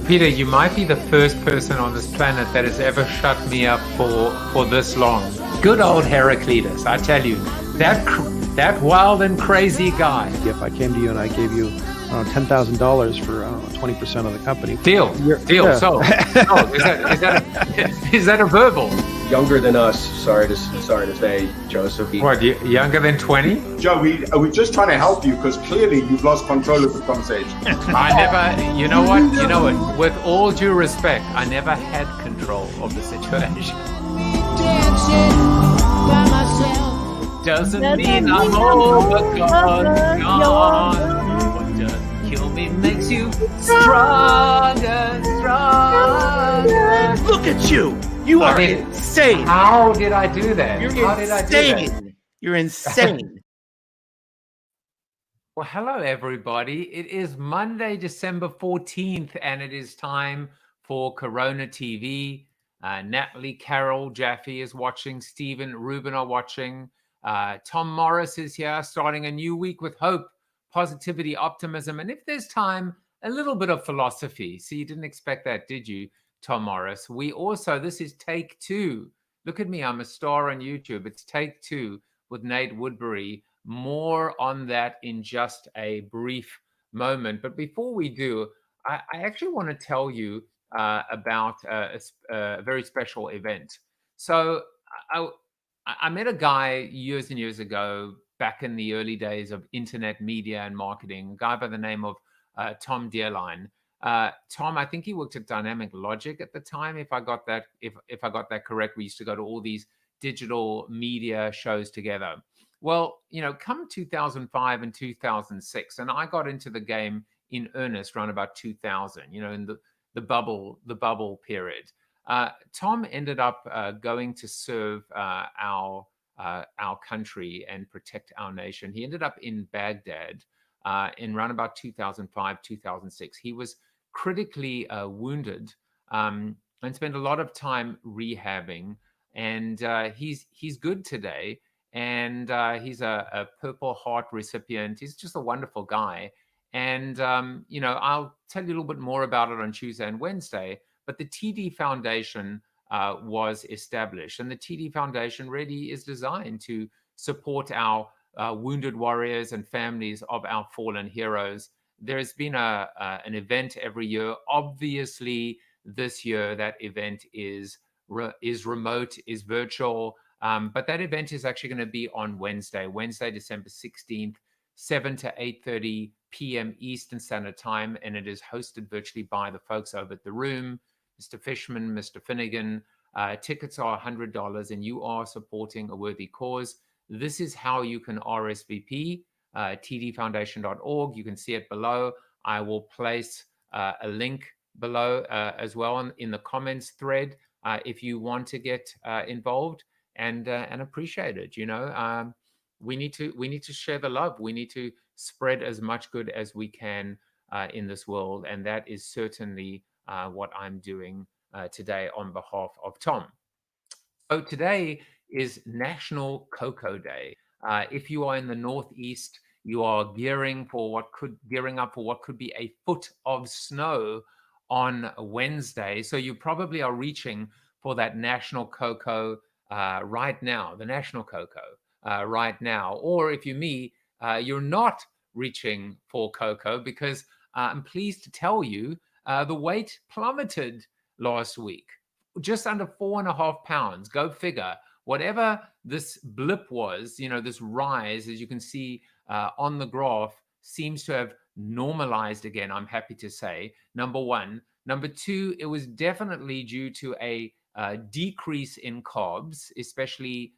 Peter, you might be the first person on this planet that has ever shut me up for this long. Good old Heraclitus, I tell you, that wild and crazy guy. If I came to you and I gave you $10,000 for 20% of the company, deal. Yeah. So, is that a verbal? Younger than us, sorry to say, Joseph. What, younger than 20? Joe, we're just trying to help you because clearly you've lost control of the conversation. I never, you know what? With all due respect, I never had control of the situation. Doesn't mean I'm overgone. What doesn't kill me makes you stronger. Look at you! You are insane. How did I do that? You're insane. You're insane. Well, hello, everybody. It is Monday, December 14th, and it is time for Corona TV. Natalie, Carol, Jaffe is watching. Stephen, Ruben are watching. Tom Morris is here, starting a new week with hope, positivity, optimism, and if there's time, a little bit of philosophy. So you didn't expect that, did you, Tom Morris? We also, this is take two. Look at me, I'm a star on YouTube. It's take two with Nate Woodbury. More on that in just a brief moment. But before we do, I actually want to tell you about a very special event. So I met a guy years and years ago, back in the early days of internet media and marketing, a guy by the name of Tom Dearline. Tom, I think he worked at Dynamic Logic at the time, if I got that correct. We used to go to all these digital media shows together. Well, come 2005 and 2006, and I got into the game in earnest around about 2000, in the bubble period. Tom ended up going to serve our country and protect our nation. He ended up in Baghdad in around about 2005, 2006. He was critically wounded and spent a lot of time rehabbing. And he's good today. And he's a Purple Heart recipient. He's just a wonderful guy. And, I'll tell you a little bit more about it on Tuesday and Wednesday. But the TD Foundation was established. And the TD Foundation really is designed to support our wounded warriors and families of our fallen heroes. There's been an event every year. Obviously, this year, that event is remote, is virtual. But that event is actually going to be on Wednesday, December 16th, 7 to 8:30 p.m. Eastern Standard Time. And it is hosted virtually by the folks over at The Room, Mr. Fishman, Mr. Finnegan. Tickets are $100 and you are supporting a worthy cause. This is how you can RSVP, tdfoundation.org. You can see it below. I will place a link below as well in the comments thread if you want to get involved and appreciate it. We need to share the love. We need to spread as much good as we can in this world. And that is certainly what I'm doing today on behalf of Tom. So today is National Cocoa Day. If you are in the Northeast, you are gearing up for what could be a foot of snow on Wednesday. So you probably are reaching for that National Cocoa right now, the National Cocoa right now. Or if you're not reaching for cocoa, because I'm pleased to tell you the weight plummeted last week, just under 4.5 pounds. Go figure. Whatever this blip was, this rise, as you can see on the graph, seems to have normalized again, I'm happy to say, number one. Number two, it was definitely due to a decrease in carbs, especially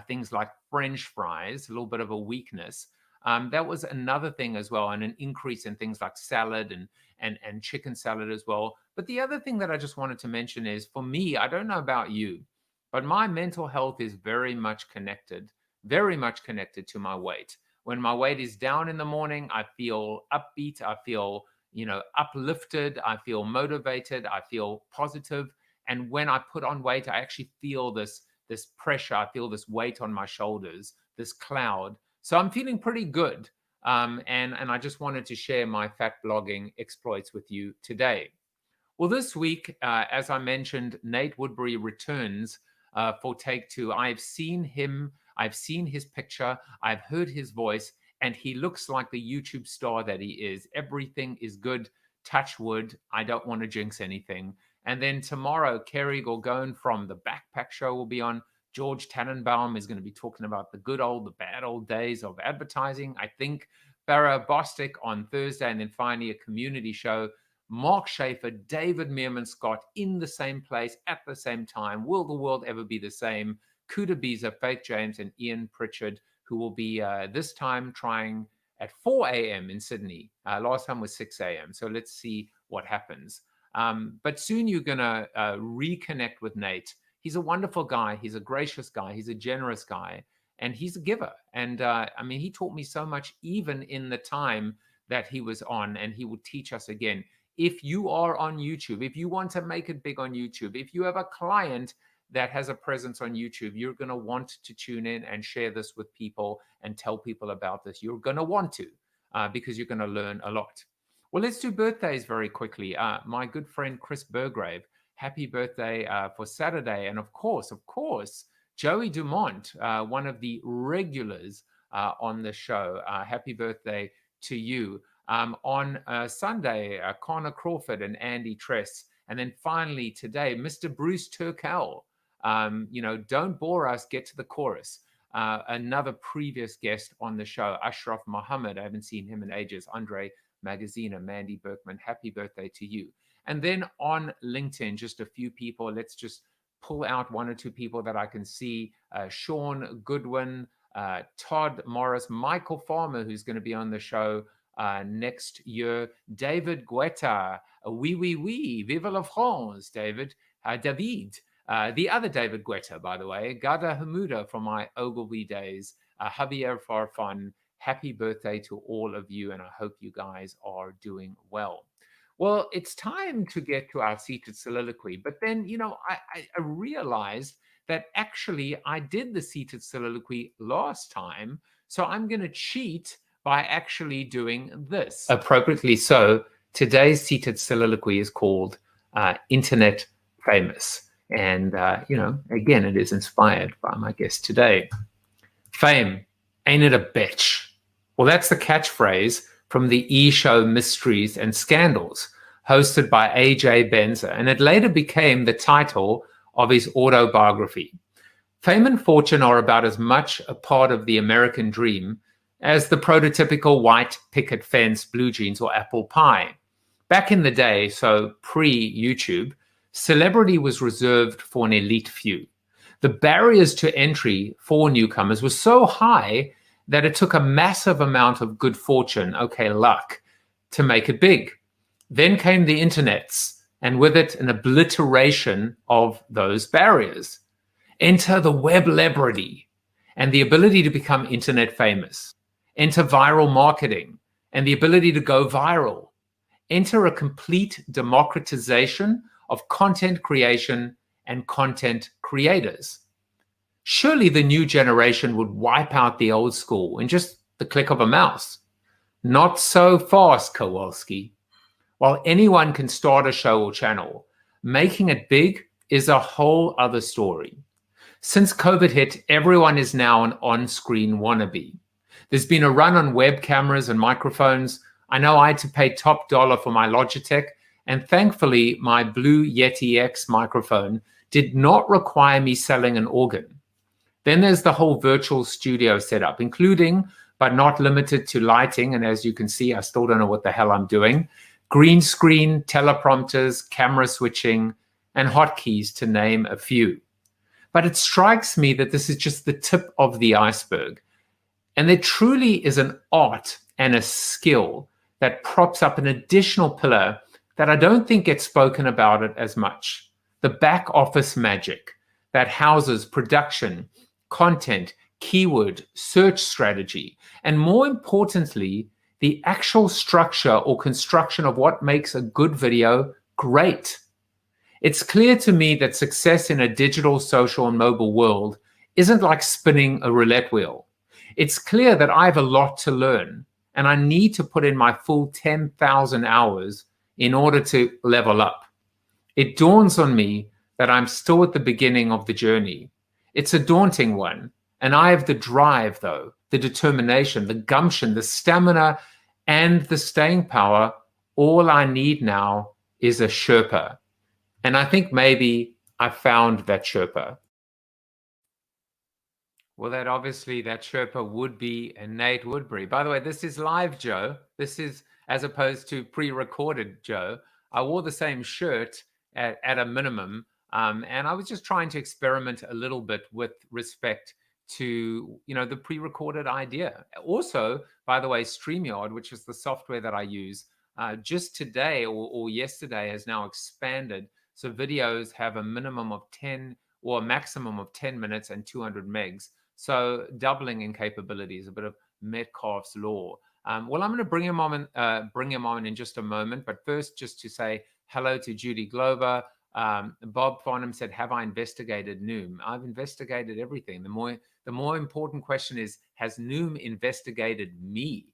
things like French fries, a little bit of a weakness. That was another thing as well, and an increase in things like salad and chicken salad as well. But the other thing that I just wanted to mention is, for me, I don't know about you, but my mental health is very much connected to my weight. When my weight is down in the morning, I feel upbeat, I feel, uplifted, I feel motivated, I feel positive. And when I put on weight, I actually feel this pressure, I feel this weight on my shoulders, this cloud. So I'm feeling pretty good. And I just wanted to share my fat blogging exploits with you today. Well, this week, as I mentioned, Nate Woodbury returns for Take Two. I've seen him. I've seen his picture. I've heard his voice, and he looks like the YouTube star that he is. Everything is good. Touch wood. I don't want to jinx anything. And then tomorrow, Kerry Gorgone from the Backpack Show will be on. George Tannenbaum is going to be talking about the good old, the bad old days of advertising. I think Farah Bostic on Thursday, and then finally a community show. Mark Schaefer, David Meerman Scott in the same place at the same time. Will the world ever be the same? Kuda Biza, Faith James, and Ian Pritchard, who will be this time trying at 4 a.m. in Sydney. Last time was 6 a.m. So let's see what happens. But soon you're going to reconnect with Nate. He's a wonderful guy. He's a gracious guy. He's a generous guy. And he's a giver. And I mean, he taught me so much even in the time that he was on, and he will teach us again. If you are on YouTube, if you want to make it big on YouTube, if you have a client that has a presence on YouTube, you're going to want to tune in and share this with people and tell people about this. You're going to want to because you're going to learn a lot. Well, let's do birthdays very quickly. My good friend Chris Burgrave, happy birthday for Saturday. And of course, Joey Dumont, one of the regulars on the show. Happy birthday to you. On Sunday, Connor Crawford and Andy Tress. And then finally today, Mr. Bruce Turkel. Don't bore us, get to the chorus. Another previous guest on the show, Ashraf Muhammad. I haven't seen him in ages. Andre Magaziner, Mandy Berkman. Happy birthday to you. And then on LinkedIn, just a few people. Let's just pull out one or two people that I can see. Sean Goodwin, Todd Morris, Michael Farmer, who's going to be on the show next year. David Guetta, oui, vive la France, David. David, the other David Guetta, by the way. Gada Hamuda from my Ogilvy days. Javier Farfan, happy birthday to all of you, and I hope you guys are doing well. Well, it's time to get to our seated soliloquy. But then, I realized that actually I did the seated soliloquy last time. So I'm going to cheat by actually doing this. Appropriately so, today's seated soliloquy is called Internet Famous. And, again, it is inspired by my guest today. Fame, ain't it a bitch? Well, that's the catchphrase from the E! Show Mysteries and Scandals, hosted by AJ Benza, and it later became the title of his autobiography. Fame and fortune are about as much a part of the American dream as the prototypical white picket fence, blue jeans, or apple pie. Back in the day, so pre-YouTube, celebrity was reserved for an elite few. The barriers to entry for newcomers were so high that it took a massive amount of good fortune, luck, to make it big. Then came the internets, and with it, an obliteration of those barriers. Enter the web-lebrity and the ability to become internet famous. Enter viral marketing and the ability to go viral. Enter a complete democratization of content creation and content creators. Surely the new generation would wipe out the old school in just the click of a mouse. Not so fast, Kowalski. While anyone can start a show or channel, making it big is a whole other story. Since COVID hit, everyone is now an on-screen wannabe. There's been a run on web cameras and microphones. I know I had to pay top dollar for my Logitech, and thankfully my Blue Yeti X microphone did not require me selling an organ. Then there's the whole virtual studio setup, including, but not limited to, lighting, and as you can see, I still don't know what the hell I'm doing, green screen, teleprompters, camera switching, and hotkeys, to name a few. But it strikes me that this is just the tip of the iceberg. And there truly is an art and a skill that props up an additional pillar that I don't think gets spoken about it as much. The back office magic that houses production, content, keyword, search strategy, and more importantly, the actual structure or construction of what makes a good video great. It's clear to me that success in a digital, social, and mobile world isn't like spinning a roulette wheel. It's clear that I have a lot to learn, and I need to put in my full 10,000 hours in order to level up. it dawns on me that I'm still at the beginning of the journey. It's a daunting one. And I have the drive, though, the determination, the gumption, the stamina, and the staying power. All I need now is a Sherpa. And I think maybe I found that Sherpa. Well, that Sherpa would be Nate Woodbury. By the way, this is live, Joe. This is as opposed to pre-recorded, Joe. I wore the same shirt at a minimum. And I was just trying to experiment a little bit with respect to, the pre-recorded idea. Also, by the way, StreamYard, which is the software that I use, just today or yesterday has now expanded. So videos have a minimum of 10 or a maximum of 10 minutes and 200 megs. So doubling in capabilities, a bit of Metcalfe's law. Well, I'm going to bring him on in just a moment. But first, just to say hello to Judy Glover. Bob Farnham said, have I investigated Noom? I've investigated everything. The more important question is, has Noom investigated me?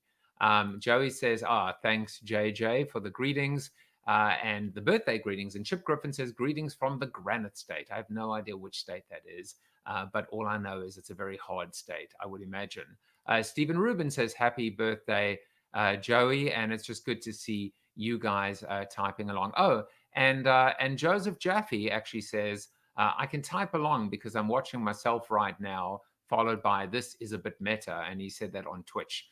Joey says, thanks, JJ, for the greetings and the birthday greetings. And Chip Griffin says, greetings from the Granite State. I have no idea which state that is, but all I know is it's a very hard state, I would imagine. Stephen Rubin says, happy birthday, Joey. And it's just good to see you guys typing along. Oh, and Joseph Jaffe actually says, I can type along because I'm watching myself right now, followed by this is a bit meta. And he said that on Twitch.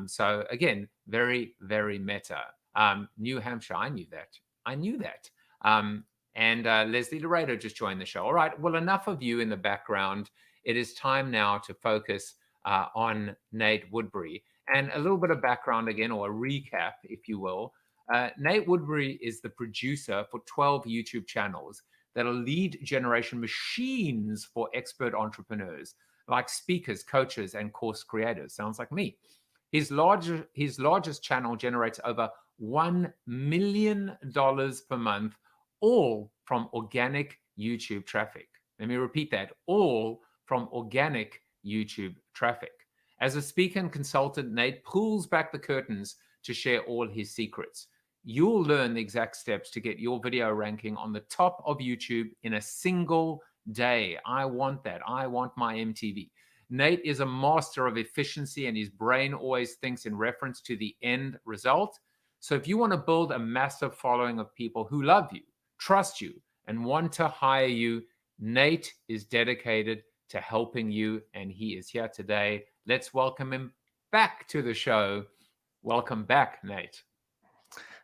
So again, very, very meta. New Hampshire, I knew that. And Leslie Laredo just joined the show. All right, well, enough of you in the background. It is time now to focus on Nate Woodbury. And a little bit of background again, or a recap, if you will. Nate Woodbury is the producer for 12 YouTube channels that are lead generation machines for expert entrepreneurs, like speakers, coaches, and course creators. Sounds like me. His largest channel generates over $1 million per month, all from organic YouTube traffic. Let me repeat that, all from organic YouTube traffic. As a speaker and consultant, Nate pulls back the curtains to share all his secrets. You'll learn the exact steps to get your video ranking on the top of YouTube in a single day. I want that. I want my MTV. Nate is a master of efficiency, and his brain always thinks in reference to the end result. So if you want to build a massive following of people who love you, trust you, and want to hire you, Nate is dedicated to helping you, and he is here today. Let's welcome him back to the show. Welcome back, Nate.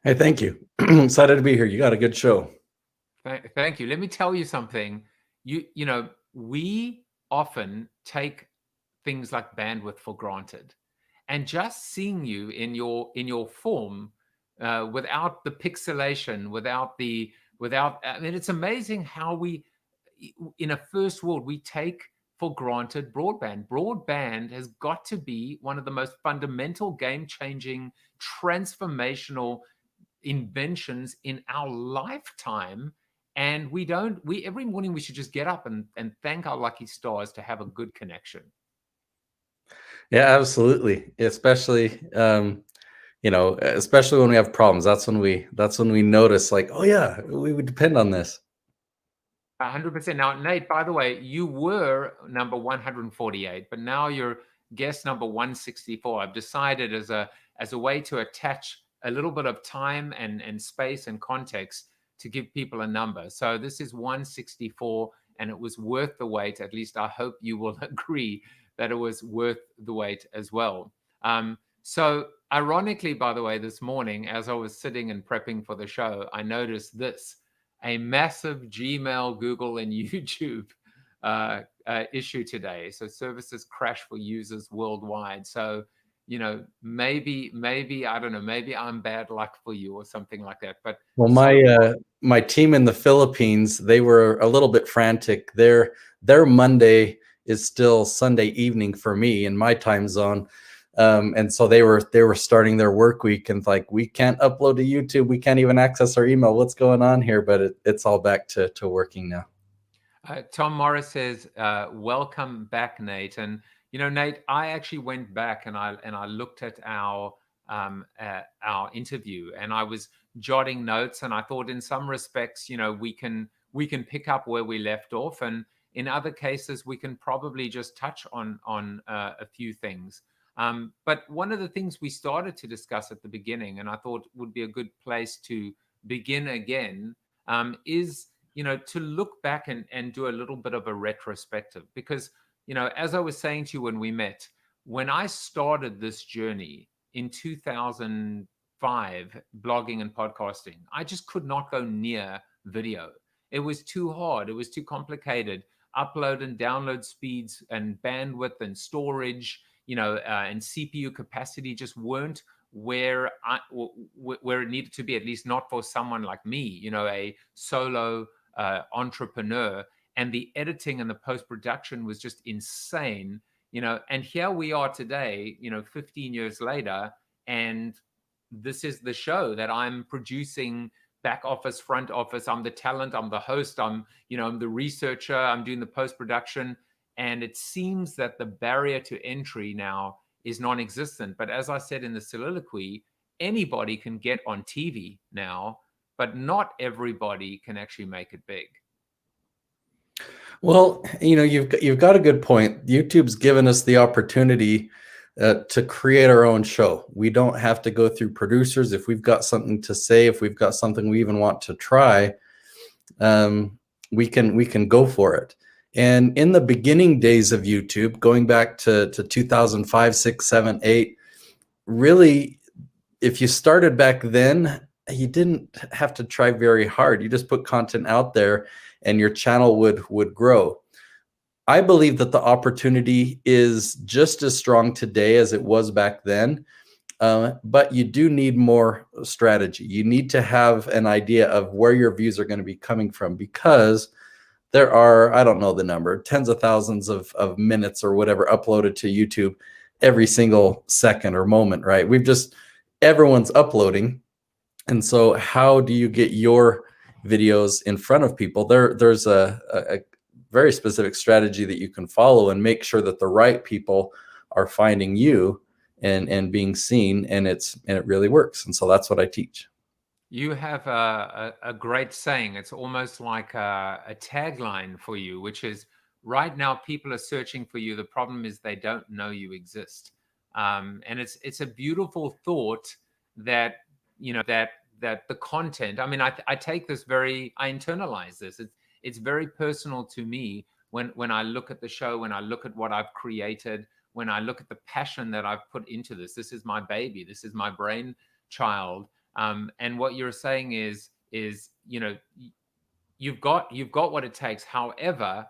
Hey, thank you. Excited to be here. You got a good show. Thank you. Let me tell you something. We often take things like bandwidth for granted, and just seeing you in your form, without the pixelation, it's amazing how we, in a first world, we take for granted broadband. Broadband has got to be one of the most fundamental, game-changing, transformational inventions in our lifetime. And every morning we should just get up and thank our lucky stars to have a good connection. Yeah, absolutely. Especially, especially when we have problems. That's when we notice, like, oh yeah, we would depend on this. 100%. Now, Nate, by the way, you were number 148, but now you're guest number 164. I've decided as a way to attach a little bit of time and space and context to give people a number. So this is 164, and it was worth the wait. At least I hope you will agree that it was worth the wait as well. So ironically, by the way, this morning, as I was sitting and prepping for the show, I noticed this, a massive Gmail, Google, and YouTube issue today. So services crash for users worldwide. So, maybe, I don't know, maybe I'm bad luck for you or something like that. But well, my team in the Philippines, they were a little bit frantic. Their Monday is still Sunday evening for me in my time zone. And so they were starting their work week, and like, we can't upload to YouTube. We can't even access our email. What's going on here? But it's all back to working now. Tom Morris says, welcome back, Nate. And, Nate, I actually went back and I looked at our interview, and I was jotting notes, and I thought in some respects, we can pick up where we left off, and in other cases we can probably just touch on a few things. But one of the things we started to discuss at the beginning, and I thought would be a good place to begin again, is to look back and do a little bit of a retrospective, because as I was saying to you when we met, when I started this journey in 2005, blogging and podcasting, I just could not go near video. It was too hard. It was too complicated. Upload and download speeds and bandwidth and storage, and CPU capacity just weren't where it needed to be, at least not for someone like me, a solo entrepreneur. And the editing and the post-production was just insane, and here we are today, 15 years later, and this is the show that I'm producing, back office, front office. I'm the talent, I'm the host, I'm the researcher, I'm doing the post-production. And it seems that the barrier to entry now is non-existent. But as I said in the soliloquy, anybody can get on TV now, but not everybody can actually make it big. Well, you've got a good point. YouTube's given us the opportunity to create our own show. We don't have to go through producers. If we've got something to say, if we've got something we even want to try, we can go for it. And in the beginning days of YouTube, going back to 2005, 6, 7, 8, really, if you started back then, you didn't have to try very hard. You just put content out there and your channel would grow. I believe that the opportunity is just as strong today as it was back then, but you do need more strategy. You need to have an idea of where your views are going to be coming from, because there are, I don't know the number, tens of thousands of minutes or whatever uploaded to YouTube every single second or moment, right? Everyone's uploading. And so how do you get your videos in front of people? There's a very specific strategy that you can follow and make sure that the right people are finding you and being seen, and it really works. And so that's what I teach. You have a great saying. It's almost like a tagline for you, which is, right now people are searching for you. The problem is they don't know you exist. And it's a beautiful thought that, that the content, I mean, I take this I internalize this. It's very personal to me when I look at the show, when I look at what I've created, when I look at the passion that I've put into this. This is my baby. This is my brainchild. And what you're saying is you've got what it takes. However,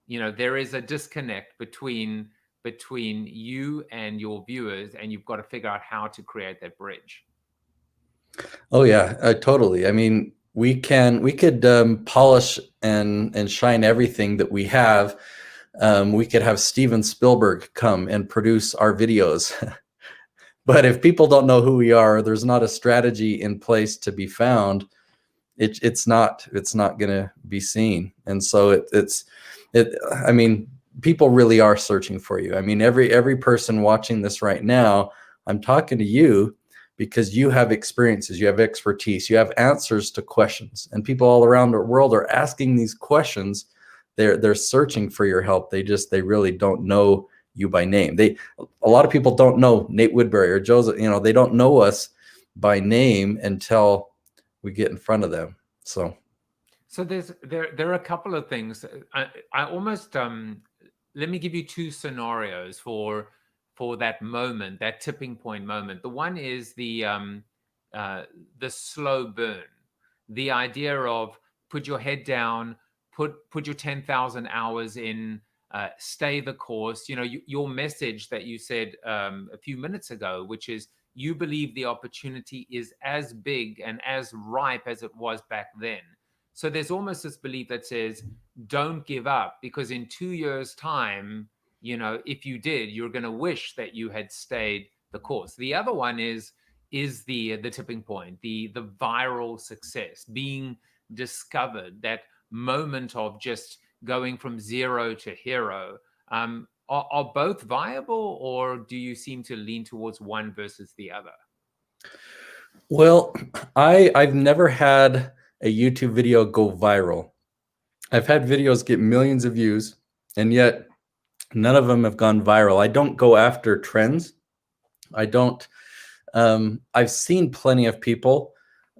there is a disconnect between you and your viewers, and you've got to figure out how to create that bridge. Oh yeah, totally. I mean, we could polish and shine everything that we have. We could have Steven Spielberg come and produce our videos. But if people don't know who we are, there's not a strategy in place to be found, it's not going to be seen. And so I mean, people really are searching for you. I mean, every person watching this right now, I'm talking to you because you have experiences, you have expertise, you have answers to questions, and people all around the world are asking these questions. They're searching for your help. They really don't know you by name. A lot of people don't know Nate Woodbury or Joseph, they don't know us by name until we get in front of them. So there are a couple of things. I almost let me give you two scenarios for that moment, that tipping point moment. The one is the slow burn, the idea of put your head down, put your 10,000 hours in, stay the course. Your message that you said a few minutes ago, which is you believe the opportunity is as big and as ripe as it was back then. So there's almost this belief that says, don't give up, because in 2 years' time, if you did, you're going to wish that you had stayed the course. The other one is the tipping point, the viral success, being discovered, that moment of just going from zero to hero. Are both viable, or do you seem to lean towards one versus the other? Well, I've never had a YouTube video go viral. I've had videos get millions of views, and yet none of them have gone viral. I don't go after trends. I don't. I've seen plenty of people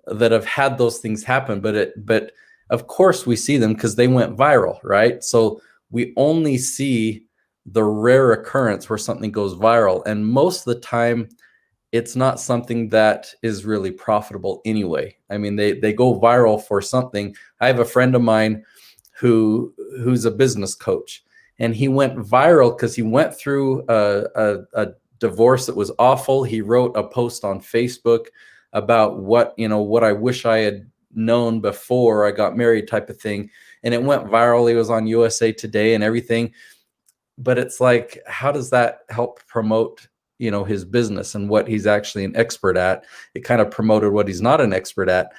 that have had those things happen, but of course we see them because they went viral, right? So we only see the rare occurrence where something goes viral, and most of the time it's not something that is really profitable anyway. I mean, they go viral for something. I have a friend of mine who's a business coach, and he went viral because he went through a divorce that was awful. He wrote a post on Facebook about what I wish I had known before I got married, type of thing, and it went viral. He was on USA Today and everything. But it's like, how does that help promote his business and what he's actually an expert at? It kind of promoted what he's not an expert at.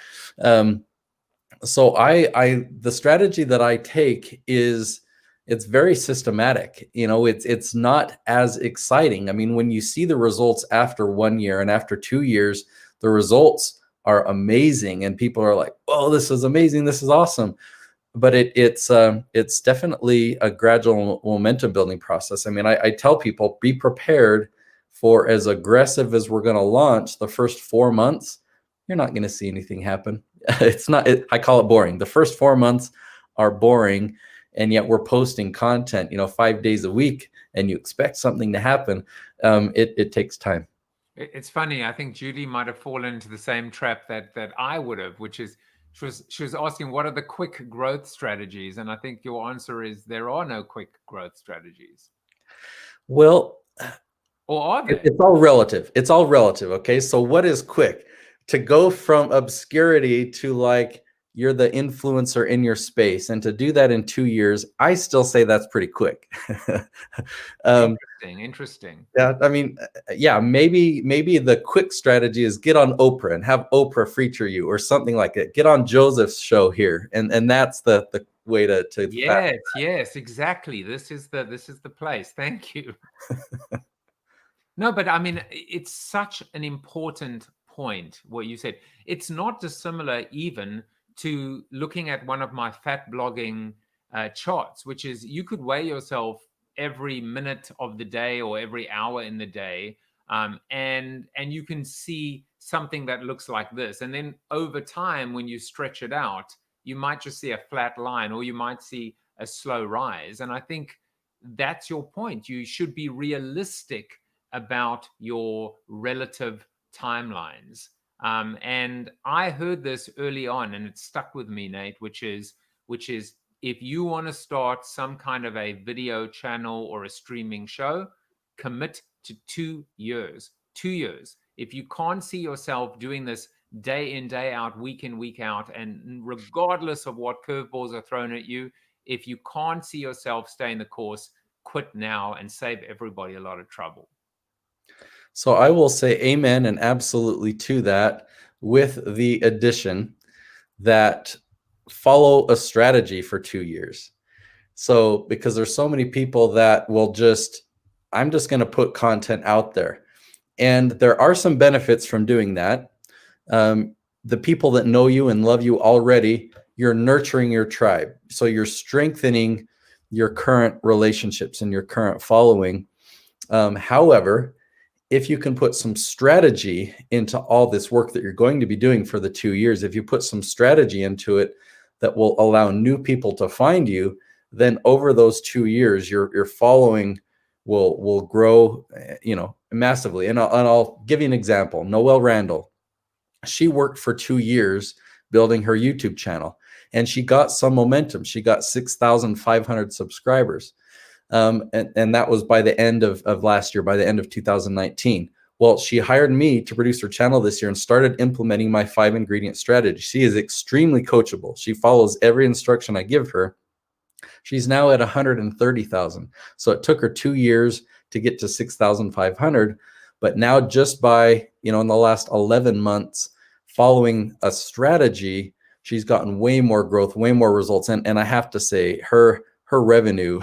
So the strategy that I take is, it's very systematic. It's not as exciting. I mean, when you see the results after 1 year and after 2 years, the results are amazing, and people are like, "Oh, this is amazing! This is awesome!" But it's definitely a gradual momentum building process. I mean, I tell people, be prepared for as aggressive as we're going to launch. The first 4 months, you're not going to see anything happen. I call it boring. The first 4 months are boring, and yet we're posting content, 5 days a week, and you expect something to happen. It takes time. It's funny. I think Judy might have fallen into the same trap that I would have, which is she was asking, what are the quick growth strategies? And I think your answer is there are no quick growth strategies. Well, or are there? It's all relative. It's all relative. Okay. So what is quick? To go from obscurity to like you're the influencer in your space, and to do that in 2 years, I still say that's pretty quick. Interesting. Yeah, I mean, yeah, maybe the quick strategy is get on Oprah and have Oprah feature you or something like that. Get on Joseph's show here, and that's the way to yes, exactly. This is the place. Thank you. No, but I mean, it's such an important point what you said. It's not dissimilar even to looking at one of my fat blogging charts, which is you could weigh yourself every minute of the day or every hour in the day, and you can see something that looks like this. And then over time, when you stretch it out, you might just see a flat line, or you might see a slow rise. And I think that's your point. You should be realistic about your relative timelines. And I heard this early on, and it stuck with me, Nate, which is if you want to start some kind of a video channel or a streaming show, commit to 2 years. 2 years. If you can't see yourself doing this day in, day out, week in, week out, and regardless of what curveballs are thrown at you, if you can't see yourself staying the course, quit now and save everybody a lot of trouble. So I will say amen and absolutely to that, with the addition that follow a strategy for 2 years. So because there's so many people that will I'm just going to put content out there. And there are some benefits from doing that. The people that know you and love you already, you're nurturing your tribe. So you're strengthening your current relationships and your current following. However, if you can put some strategy into all this work that you're going to be doing for the 2 years, if you put some strategy into it that will allow new people to find you, then over those 2 years, your following will grow, massively. And I'll give you an example. Noelle Randall, she worked for 2 years building her YouTube channel, and she got some momentum. She got 6,500 subscribers. And that was by the end of last year, by the end of 2019. Well, she hired me to produce her channel this year and started implementing my 5-ingredient strategy. She is extremely coachable. She follows every instruction I give her. She's now at 130,000. So it took her 2 years to get to 6,500. But now just by, in the last 11 months, following a strategy, she's gotten way more growth, way more results. And I have to say her revenue,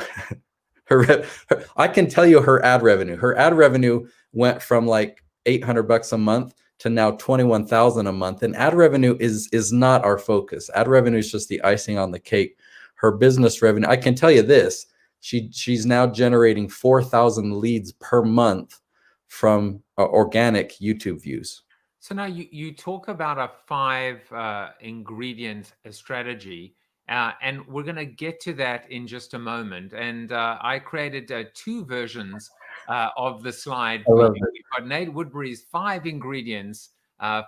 I can tell you her ad revenue went from like $800 a month to now 21,000 a month. And ad revenue is not our focus. Ad revenue is just the icing on the cake. Her business revenue, I can tell you this, she's now generating 4,000 leads per month from organic YouTube views. So now you talk about a 5 ingredient strategy, and we're going to get to that in just a moment. And I created 2 versions of the slide. I love We've got Nate Woodbury's 5 ingredients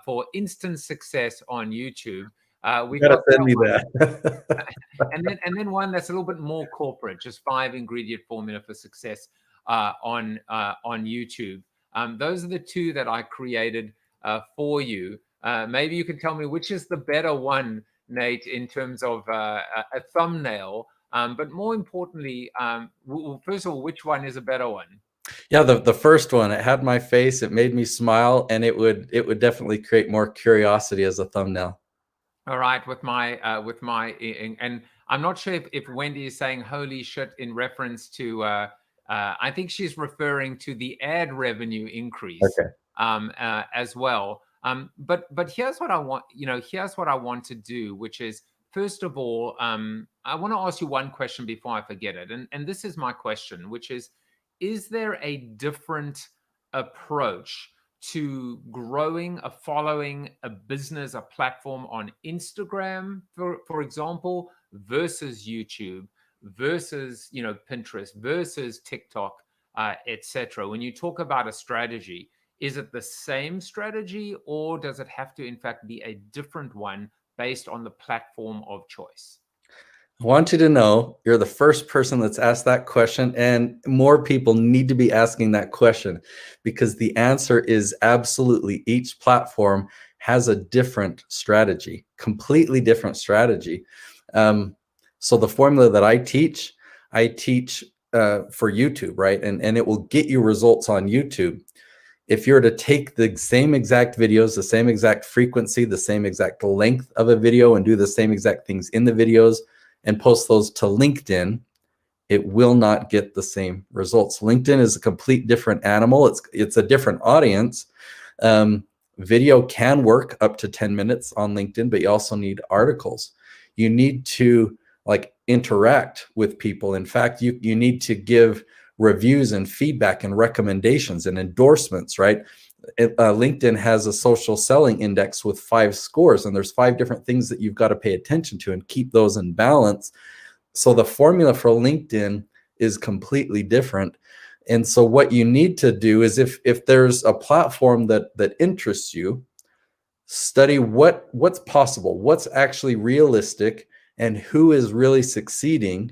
for instant success on YouTube. We've got send me that. and then one that's a little bit more corporate, just 5 ingredient formula for success on YouTube. Those are the 2 that I created for you. Maybe you can tell me which is the better one, Nate, in terms of a thumbnail. But more importantly, first of all, which one is a better one? Yeah, the first one, it had my face, it made me smile, and it would definitely create more curiosity as a thumbnail. All right, with my and I'm not sure if Wendy is saying "holy shit" in reference to. I think she's referring to the ad revenue increase. Okay. As well. But here's what I want. Here's what I want to do, which is, first of all, I want to ask you one question before I forget it, and this is my question, which is there a different approach to growing a following, a business, a platform on Instagram, for example, versus YouTube, versus Pinterest, versus TikTok, etc.? When you talk about a strategy, is it the same strategy, or does it have to, in fact, be a different one based on the platform of choice? I want you to know you're the first person that's asked that question, and more people need to be asking that question, because the answer is absolutely each platform has a different strategy, completely different strategy. So the formula that I teach for YouTube, right? And it will get you results on YouTube. If you're to take the same exact videos, the same exact frequency, the same exact length of a video, and do the same exact things in the videos and post those to LinkedIn, it will not get the same results. LinkedIn is a complete different animal. It's a different audience. Video can work up to 10 minutes on LinkedIn, but you also need articles. You need to interact with people. In fact, you need to give reviews and feedback and recommendations and endorsements, right? LinkedIn has a social selling index with 5 scores, and there's 5 different things that you've got to pay attention to and keep those in balance. So the formula for LinkedIn is completely different. And so what you need to do is, if there's a platform that interests you, study what's possible, what's actually realistic, and who is really succeeding.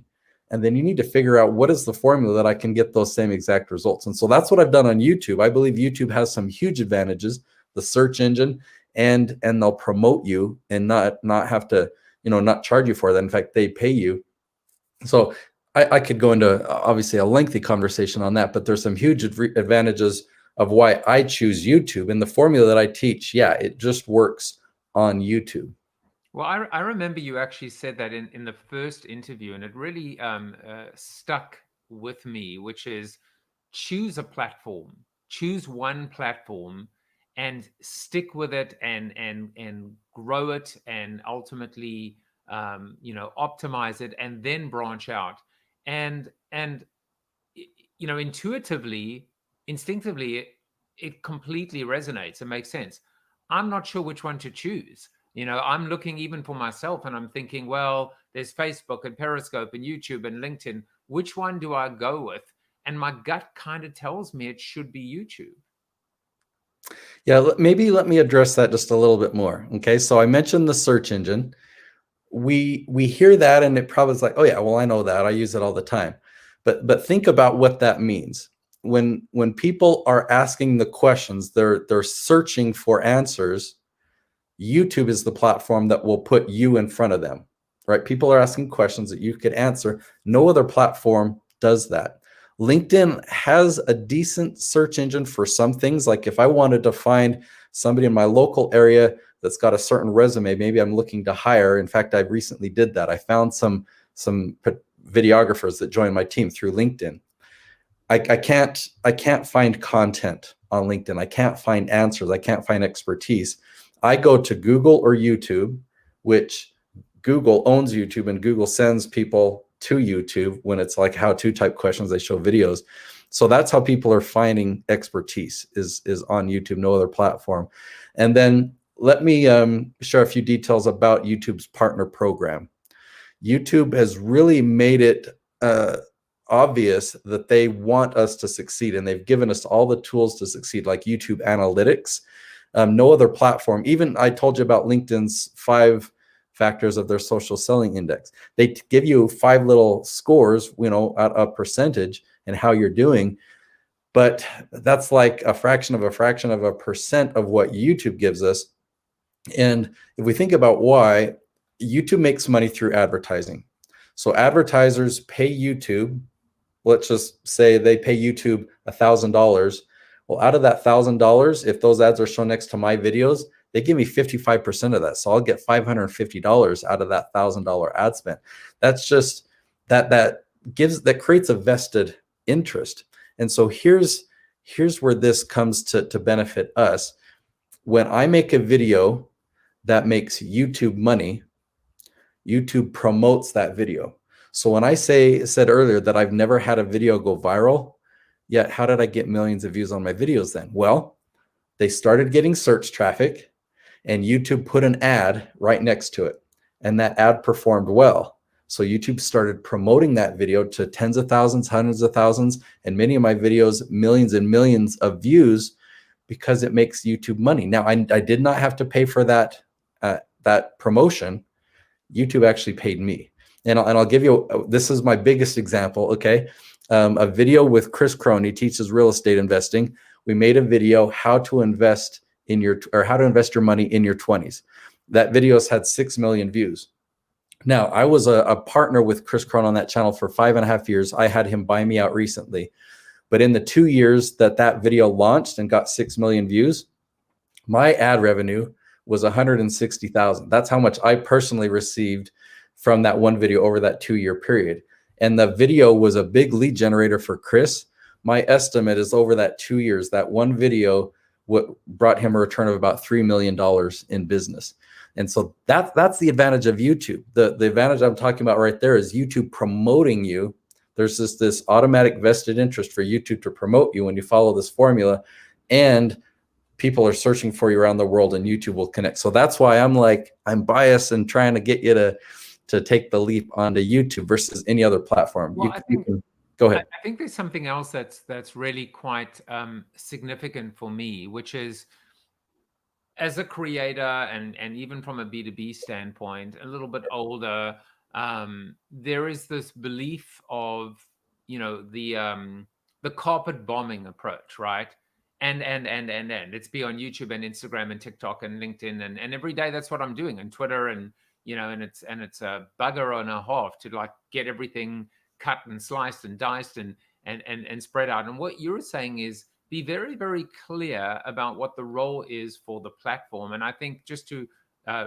And then you need to figure out what is the formula that I can get those same exact results. And so that's what I've done on YouTube. I believe YouTube has some huge advantages, the search engine, and they'll promote you and not have to, not charge you for that. In fact, they pay you. So I could go into obviously a lengthy conversation on that, but there's some huge advantages of why I choose YouTube. And the formula that I teach, yeah, it just works on YouTube. Well, I remember you actually said that in the first interview, and it really stuck with me, which is choose a platform, choose one platform, and stick with it, and grow it, and ultimately, optimize it, and then branch out. And intuitively, instinctively, it completely resonates. It makes sense. I'm not sure which one to choose. I'm looking even for myself, and I'm thinking, well, there's Facebook and Periscope and YouTube and LinkedIn. Which one do I go with? And my gut kind of tells me it should be YouTube. Yeah, maybe let me address that just a little bit more. Okay, so I mentioned the search engine. We hear that, and it probably is like, oh yeah, well, I know that. I use it all the time. But think about what that means. When people are asking the questions, they're searching for answers. YouTube is the platform that will put you in front of them, right? People are asking questions that you could answer. No other platform does that. LinkedIn has a decent search engine for some things. Like if I wanted to find somebody in my local area that's got a certain resume, maybe I'm looking to hire. In fact, I recently did that. I found some videographers that joined my team through LinkedIn. I can't find content on LinkedIn. I can't find answers. I can't find expertise. I go to Google or YouTube, which Google owns YouTube, and Google sends people to YouTube when it's like how-to type questions. They show videos. So that's how people are finding expertise is on YouTube, no other platform. And then let me share a few details about YouTube's partner program. YouTube has really made it obvious that they want us to succeed, and they've given us all the tools to succeed, like YouTube Analytics. No other platform, even I told you about LinkedIn's 5 factors of their social selling index. They give you 5 little scores, you know, at a percentage and how you're doing. But that's like a fraction of a percent of what YouTube gives us. And if we think about why, YouTube makes money through advertising. So advertisers pay YouTube, let's just say they pay YouTube $1,000. Well, out of that $1,000, if those ads are shown next to my videos, they give me 55% of that. So I'll get $550 out of that $1,000 ad spend. That's just that creates a vested interest. And so here's where this comes to benefit us. When I make a video that makes YouTube money, YouTube promotes that video. So when I said earlier that I've never had a video go viral, yet how did I get millions of views on my videos then? Well, they started getting search traffic, and YouTube put an ad right next to it, and that ad performed well. So YouTube started promoting that video to tens of thousands, hundreds of thousands, and many of my videos, millions and millions of views, because it makes YouTube money. Now, I did not have to pay for that promotion. YouTube actually paid me. And I'll give you, this is my biggest example, okay? A video with Chris Crone. He teaches real estate investing. We made a video, how to invest your money in your 20s. That video's had 6 million views. Now, I was a partner with Chris Crone on that channel for 5.5 years. I had him buy me out recently. But in the 2 years that video launched and got 6 million views, my ad revenue was 160,000. That's how much I personally received from that one video over that 2-year period. And the video was a big lead generator for Chris. My estimate is over that 2 years, that one video brought him a return of about $3 million in business. And so that's the advantage of YouTube. The advantage I'm talking about right there is YouTube promoting you. There's this automatic vested interest for YouTube to promote you when you follow this formula, and people are searching for you around the world, and YouTube will connect. So that's why I'm biased and trying to get you to take the leap onto YouTube versus any other platform. Well, Go ahead. I think there's something else that's really quite significant for me, which is, as a creator and even from a B2B standpoint, a little bit older, there is this belief of, you know, the carpet bombing approach, right? And it's be on YouTube and Instagram and TikTok and LinkedIn and every day that's what I'm doing, and Twitter, and you know, and it's a bugger and a half to like get everything cut and sliced and diced and spread out. And what you're saying is be very, very clear about what the role is for the platform. And I think just to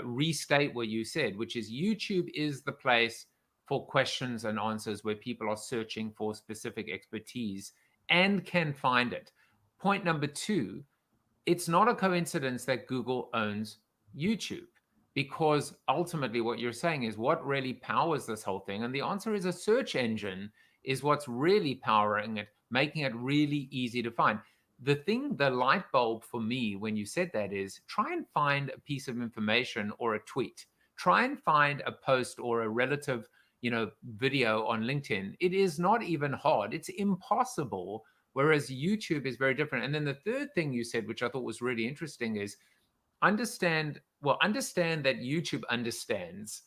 restate what you said, which is YouTube is the place for questions and answers where people are searching for specific expertise and can find it. Point number 2, it's not a coincidence that Google owns YouTube, because ultimately what you're saying is what really powers this whole thing. And the answer is a search engine is what's really powering it, making it really easy to find. The light bulb for me when you said that is try and find a piece of information or a tweet. Try and find a post or a relative, you know, video on LinkedIn. It is not even hard. It's impossible. Whereas YouTube is very different. And then the third thing you said, which I thought was really interesting, is understand that YouTube understands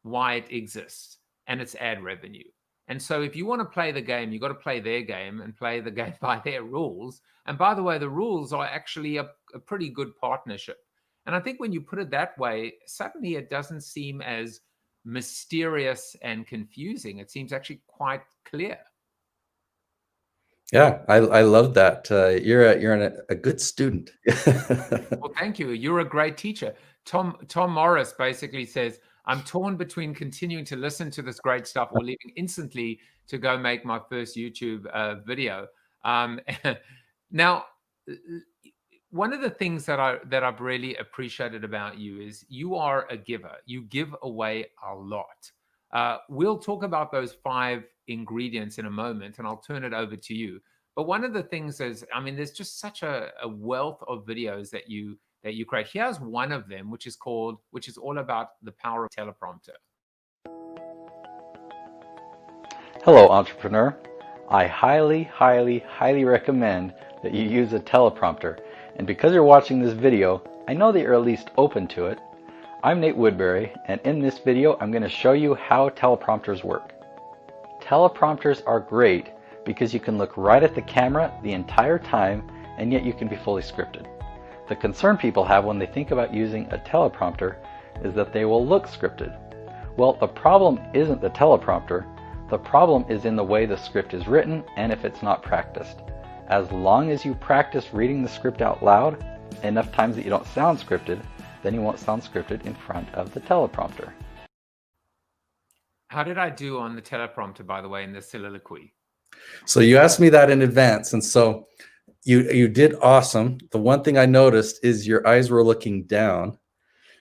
why it exists and its ad revenue. And so if you want to play the game, you've got to play their game and play the game by their rules. And by the way, the rules are actually a pretty good partnership. And I think when you put it that way, suddenly it doesn't seem as mysterious and confusing. It seems actually quite clear. Yeah, I love that. You're a good student. Well, thank you. You're a great teacher. Tom Morris basically says, I'm torn between continuing to listen to this great stuff or leaving instantly to go make my first YouTube video. Now, one of the things that I've really appreciated about you is you are a giver. You give away a lot. We'll talk about those 5 ingredients in a moment, and I'll turn it over to you. But one of the things is, I mean, there's just such a wealth of videos that you create. Here's one of them, which is all about the power of teleprompter. Hello, entrepreneur. I highly, highly, highly recommend that you use a teleprompter. And because you're watching this video, I know that you're at least open to it. I'm Nate Woodbury, and in this video, I'm going to show you how teleprompters work. Teleprompters are great because you can look right at the camera the entire time, and yet you can be fully scripted. The concern people have when they think about using a teleprompter is that they will look scripted. Well, the problem isn't the teleprompter. The problem is in the way the script is written and if it's not practiced. As long as you practice reading the script out loud enough times that you don't sound scripted, then you won't sound scripted in front of the teleprompter. How did I do on the teleprompter, by the way, in the soliloquy? So you asked me that in advance, and so you did awesome. The one thing I noticed is your eyes were looking down.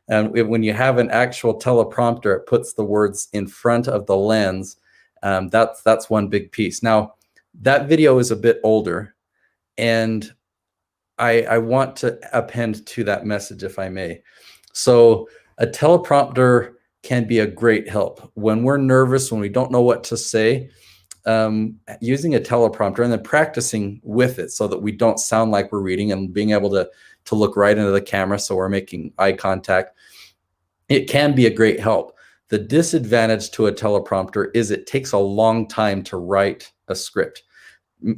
And when you have an actual teleprompter, it puts the words in front of the lens. That's one big piece. Now, that video is a bit older, and I want to append to that message, if I may. So a teleprompter can be a great help. When we're nervous, when we don't know what to say, using a teleprompter and then practicing with it so that we don't sound like we're reading and being able to look right into the camera so we're making eye contact, it can be a great help. The disadvantage to a teleprompter is it takes a long time to write a script.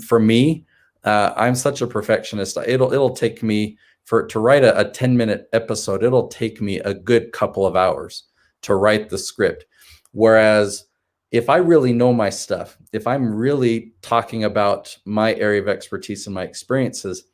For me, I'm such a perfectionist. It'll take me to write a 10-minute episode. It'll take me a good couple of hours to write the script. Whereas if I really know my stuff, if I'm really talking about my area of expertise and my experiences,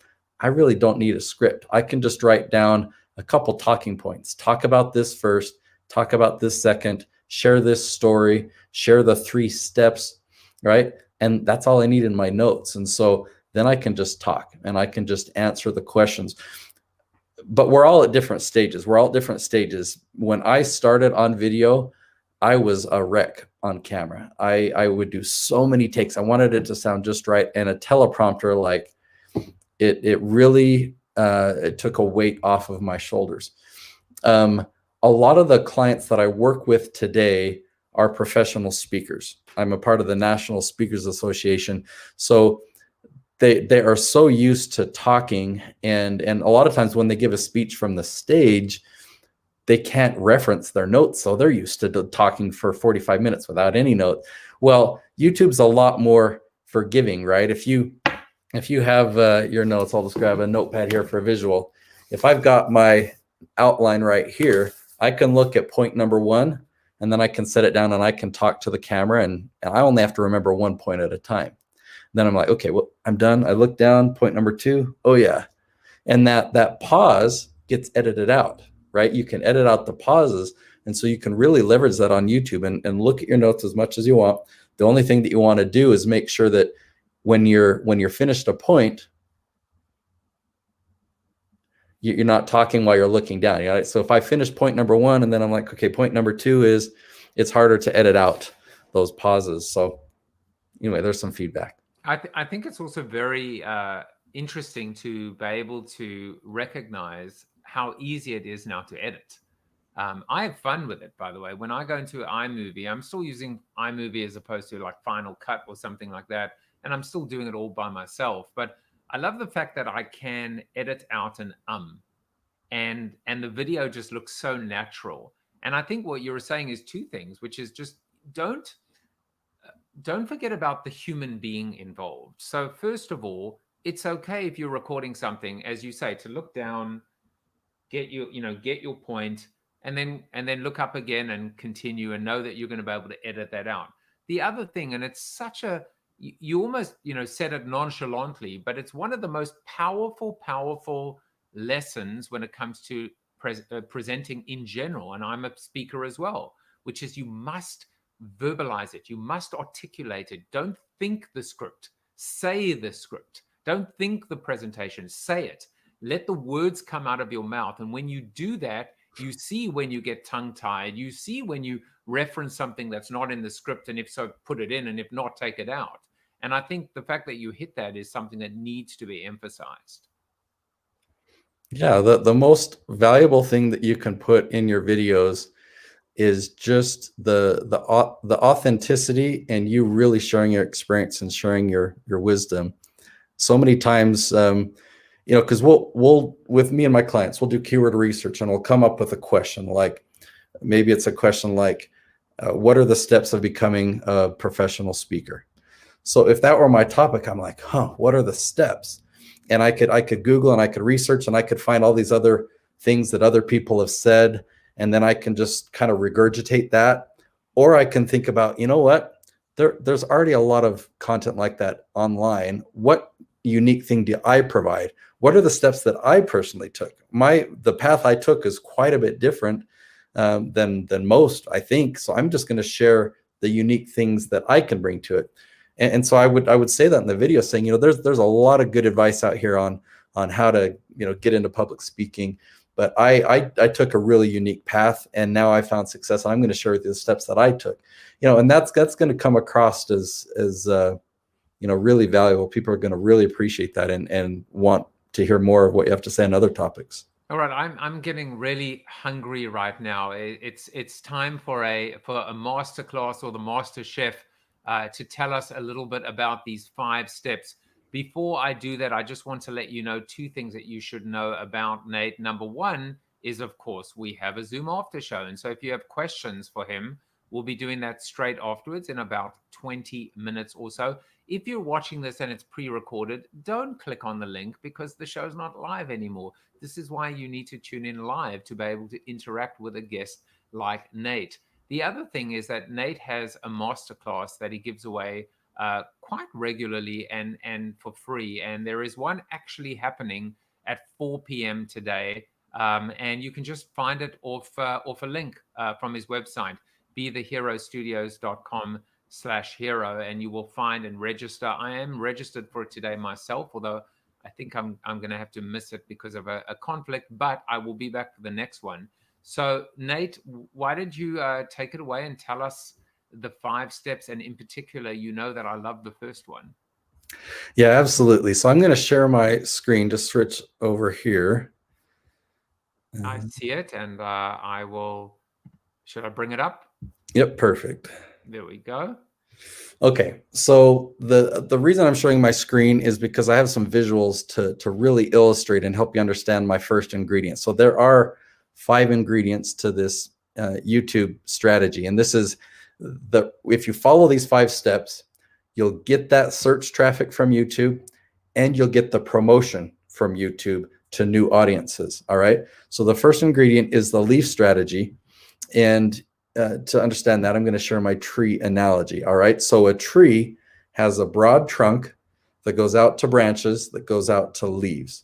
I really don't need a script. I can just write down a couple talking points. Talk about this first, talk about this second, share this story, share the 3 steps, right? And that's all I need in my notes. And so then I can just talk and I can just answer the questions. But we're all at different stages. We're all at different stages. When I started on video, I was a wreck on camera. I would do so many takes. I wanted it to sound just right. And a teleprompter, like it really it took a weight off of my shoulders. A lot of the clients that I work with today are professional speakers. I'm a part of the National Speakers Association. So they are so used to talking, and a lot of times when they give a speech from the stage, they can't reference their notes. So they're used to talking for 45 minutes without any note. Well, YouTube's a lot more forgiving, right? If you have your notes, I'll just grab a notepad here for a visual. If I've got my outline right here, I can look at point number 1, and then I can set it down and I can talk to the camera, and I only have to remember 1 point at a time. Then I'm like, okay, well, I'm done. I look down, point number 2. Oh yeah. And that pause gets edited out, right? You can edit out the pauses. And so you can really leverage that on YouTube and look at your notes as much as you want. The only thing that you want to do is make sure that when you're finished a point, you're not talking while you're looking down. You know? So if I finish point number 1 and then I'm like, okay, point number 2 is, it's harder to edit out those pauses. So anyway, there's some feedback. I think it's also very interesting to be able to recognize how easy it is now to edit. I have fun with it, by the way. When I go into iMovie, I'm still using iMovie as opposed to like Final Cut or something like that. And I'm still doing it all by myself. But I love the fact that I can edit out an and the video just looks so natural. And I think what you were saying is 2 things, which is just don't forget about the human being involved. So first of all, it's okay if you're recording something, as you say, to look down, get your point, and then look up again and continue and know that you're going to be able to edit that out. The other thing, and it's such a, you almost, said it nonchalantly, but it's one of the most powerful lessons when it comes to presenting in general. And I'm a speaker as well, which is you must verbalize it. You must articulate it. Don't think the script, say the script. Don't think the presentation, say it. Let the words come out of your mouth. And when you do that, you see when you get tongue-tied. You see when you reference something that's not in the script, and if so, put it in, and if not, take it out. And I think the fact that you hit that is something that needs to be emphasized. Yeah, the most valuable thing that you can put in your videos is just the authenticity, and you really sharing your experience and sharing your wisdom. So many times, you know, because we'll with me and my clients, we'll do keyword research, and we'll come up with a question. Like maybe it's a question like, what are the steps of becoming a professional speaker? So if that were my topic, I'm like, what are the steps? And I could Google, and I could research, and I could find all these other things that other people have said, and then I can just kind of regurgitate that. Or I can think about, you know what, there's already a lot of content like that online. What unique thing do I provide? What are the steps that I personally took? The path I took is quite a bit different than most, I think. So I'm just going to share the unique things that I can bring to it. And so I would say that in the video, saying, you know, there's a lot of good advice out here on how to, you know, get into public speaking. But I took a really unique path, and now I found success. And I'm going to share with you the steps that I took, you know, and that's going to come across as you know, really valuable. People are going to really appreciate that and want to hear more of what you have to say on other topics. All right, I'm getting really hungry right now. It's time for a masterclass or the master chef to tell us a little bit about these 5 steps. Before I do that, I just want to let you know 2 things that you should know about Nate. Number 1 is, of course, we have a Zoom after show. And so if you have questions for him, we'll be doing that straight afterwards in about 20 minutes or so. If you're watching this and it's pre-recorded, don't click on the link, because the show's not live anymore. This is why you need to tune in live to be able to interact with a guest like Nate. The other thing is that Nate has a masterclass that he gives away quite regularly and for free. And there is one actually happening at 4 p.m. today. And you can just find it off a link from his website, betheherostudios.com/hero, and you will find and register. I am registered for it today myself, although I think I'm going to have to miss it because of a conflict, but I will be back for the next one. So Nate, why did you take it away and tell us the 5 steps? And in particular, you know that I love the first one. Yeah, absolutely. So I'm going to share my screen to switch over here. I see it, and I will. Should I bring it up? Yep, perfect. There we go. Okay, so the reason I'm showing my screen is because I have some visuals to really illustrate and help you understand my first ingredient. So there are 5 ingredients to this YouTube strategy, and this is if you follow these 5 steps, you'll get that search traffic from YouTube, and you'll get the promotion from YouTube to new audiences. All right. So the first ingredient is the leaf strategy. And to understand that, I'm going to share my tree analogy. All right. So a tree has a broad trunk that goes out to branches, that goes out to leaves.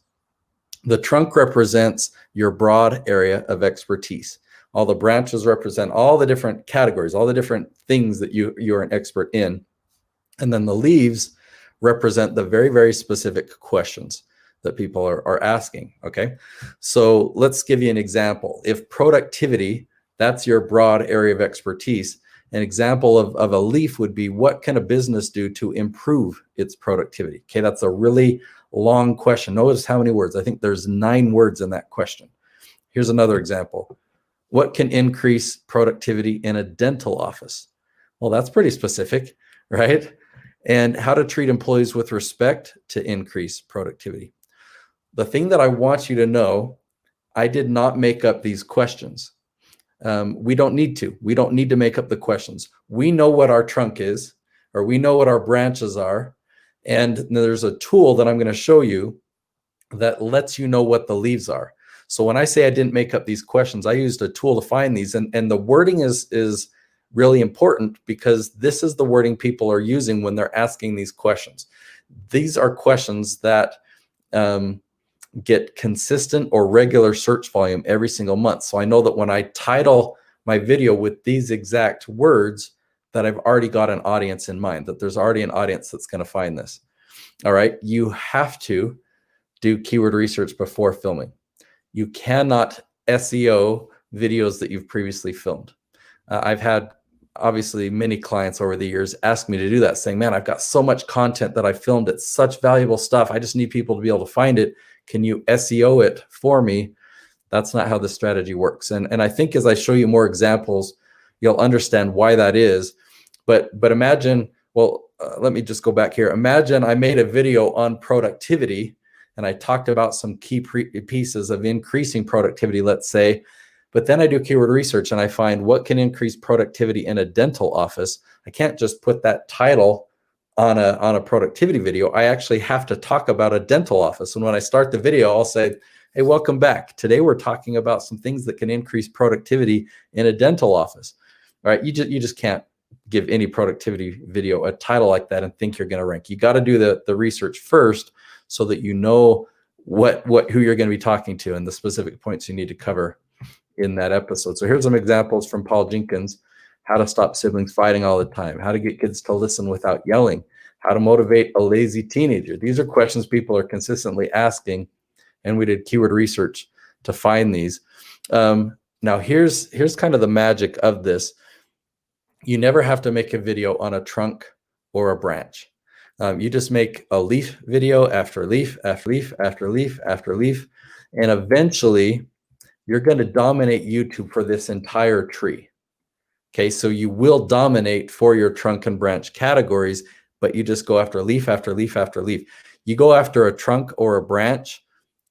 The trunk represents your broad area of expertise. All the branches represent all the different categories, all the different things that you're an expert in. And then the leaves represent the very, very specific questions that people are asking. Okay. So let's give you an example. If productivity, that's your broad area of expertise, an example of a leaf would be, what can a business do to improve its productivity? Okay. That's a really long question. Notice how many words. I think there's 9 words in that question. Here's another example. What can increase productivity in a dental office? Well, that's pretty specific, right? And how to treat employees with respect to increase productivity. The thing that I want you to know, I did not make up these questions. We don't need to. We don't need to make up the questions. We know what our trunk is, or we know what our branches are. And there's a tool that I'm going to show you that lets you know what the leaves are. So when I say I didn't make up these questions, I used a tool to find these. And the wording is really important, because this is the wording people are using when they're asking these questions. These are questions that get consistent or regular search volume every single month. So I know that when I title my video with these exact words, that I've already got an audience in mind, that there's already an audience that's going to find this. All right. You have to do keyword research before filming. You cannot SEO videos that you've previously filmed. I've had obviously many clients over the years ask me to do that, saying, man, I've got so much content that I filmed. It's such valuable stuff. I just need people to be able to find it. Can you SEO it for me? That's not how the strategy works. And I think as I show you more examples, you'll understand why that is. But imagine, well, let me just go back here. Imagine I made a video on productivity and I talked about some key pieces of increasing productivity, let's say, but then I do keyword research and I find what can increase productivity in a dental office. I can't just put that title on a productivity video. I actually have to talk about a dental office. And when I start the video, I'll say, hey, welcome back. Today we're talking about some things that can increase productivity in a dental office. All right, you just can't give any productivity video a title like that and think you're going to rank. You got to do the research first so that you know who you're going to be talking to and the specific points you need to cover in that episode. So here's some examples from Paul Jenkins: how to stop siblings fighting all the time, how to get kids to listen without yelling, how to motivate a lazy teenager. These are questions people are consistently asking, and we did keyword research to find these. Now here's kind of the magic of this. You never have to make a video on a trunk or a branch. You just make a leaf video after leaf after leaf after leaf after leaf, and eventually you're going to dominate YouTube for this entire tree. Okay, so you will dominate for your trunk and branch categories, but you just go after leaf after leaf after leaf. You go after a trunk or a branch,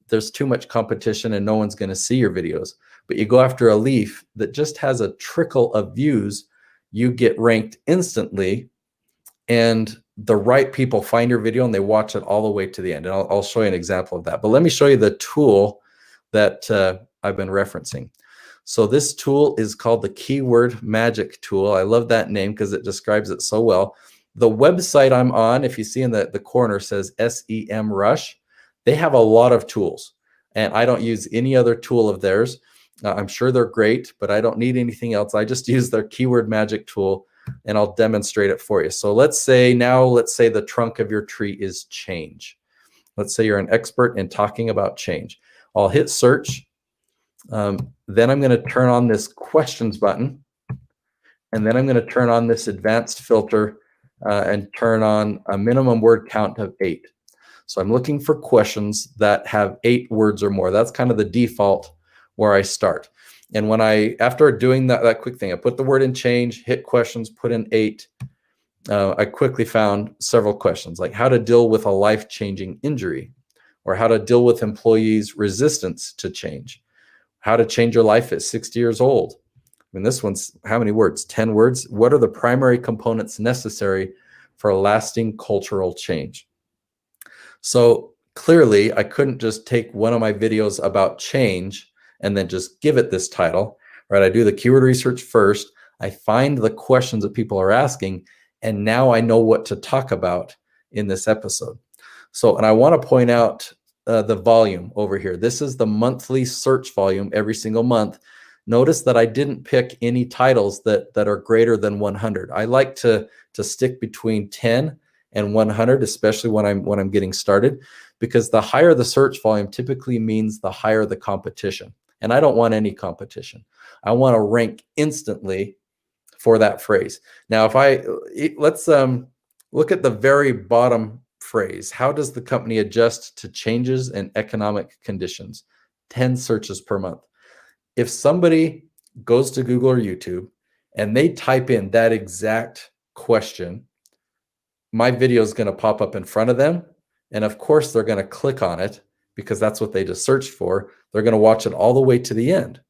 there's too much competition and no one's going to see your videos. But you go after a leaf that just has a trickle of views, you get ranked instantly, and the right people find your video and they watch it all the way to the end. And I'll show you an example of that. But let me show you the tool that I've been referencing. So this tool is called the Keyword Magic Tool. I love that name because it describes it so well. The website I'm on, if you see in the corner, says SEMrush. They have a lot of tools, and I don't use any other tool of theirs. I'm sure they're great, but I don't need anything else. I just use their Keyword Magic Tool, and I'll demonstrate it for you. So let's say the trunk of your tree is change. Let's say you're an expert in talking about change. I'll hit search. Then I'm going to turn on this questions button, and then I'm going to turn on this advanced filter and turn on a minimum word count of 8. So I'm looking for questions that have 8 words or more. That's kind of the default where I start. And when after doing that quick thing, I put the word in change, hit questions, put in 8. I quickly found several questions like how to deal with a life-changing injury, or how to deal with employees' resistance to change, how to change your life at 60 years old. I mean, this one's how many words? 10 words. What are the primary components necessary for a lasting cultural change? So clearly, I couldn't just take one of my videos about change and then just give it this title, right? I do the keyword research first. I find the questions that people are asking, and now I know what to talk about in this episode. So, and I want to point out the volume over here. This is the monthly search volume every single month. Notice that I didn't pick any titles that are greater than 100. I like to stick between 10 and 100, especially when I'm getting started, because the higher the search volume typically means the higher the competition. And I don't want any competition. I want to rank instantly for that phrase. Now, let's look at the very bottom phrase. How does the company adjust to changes in economic conditions? 10 searches per month. If somebody goes to Google or YouTube and they type in that exact question, my video is going to pop up in front of them. And of course, they're going to click on it because that's what they just searched for. They're going to watch it all the way to the end.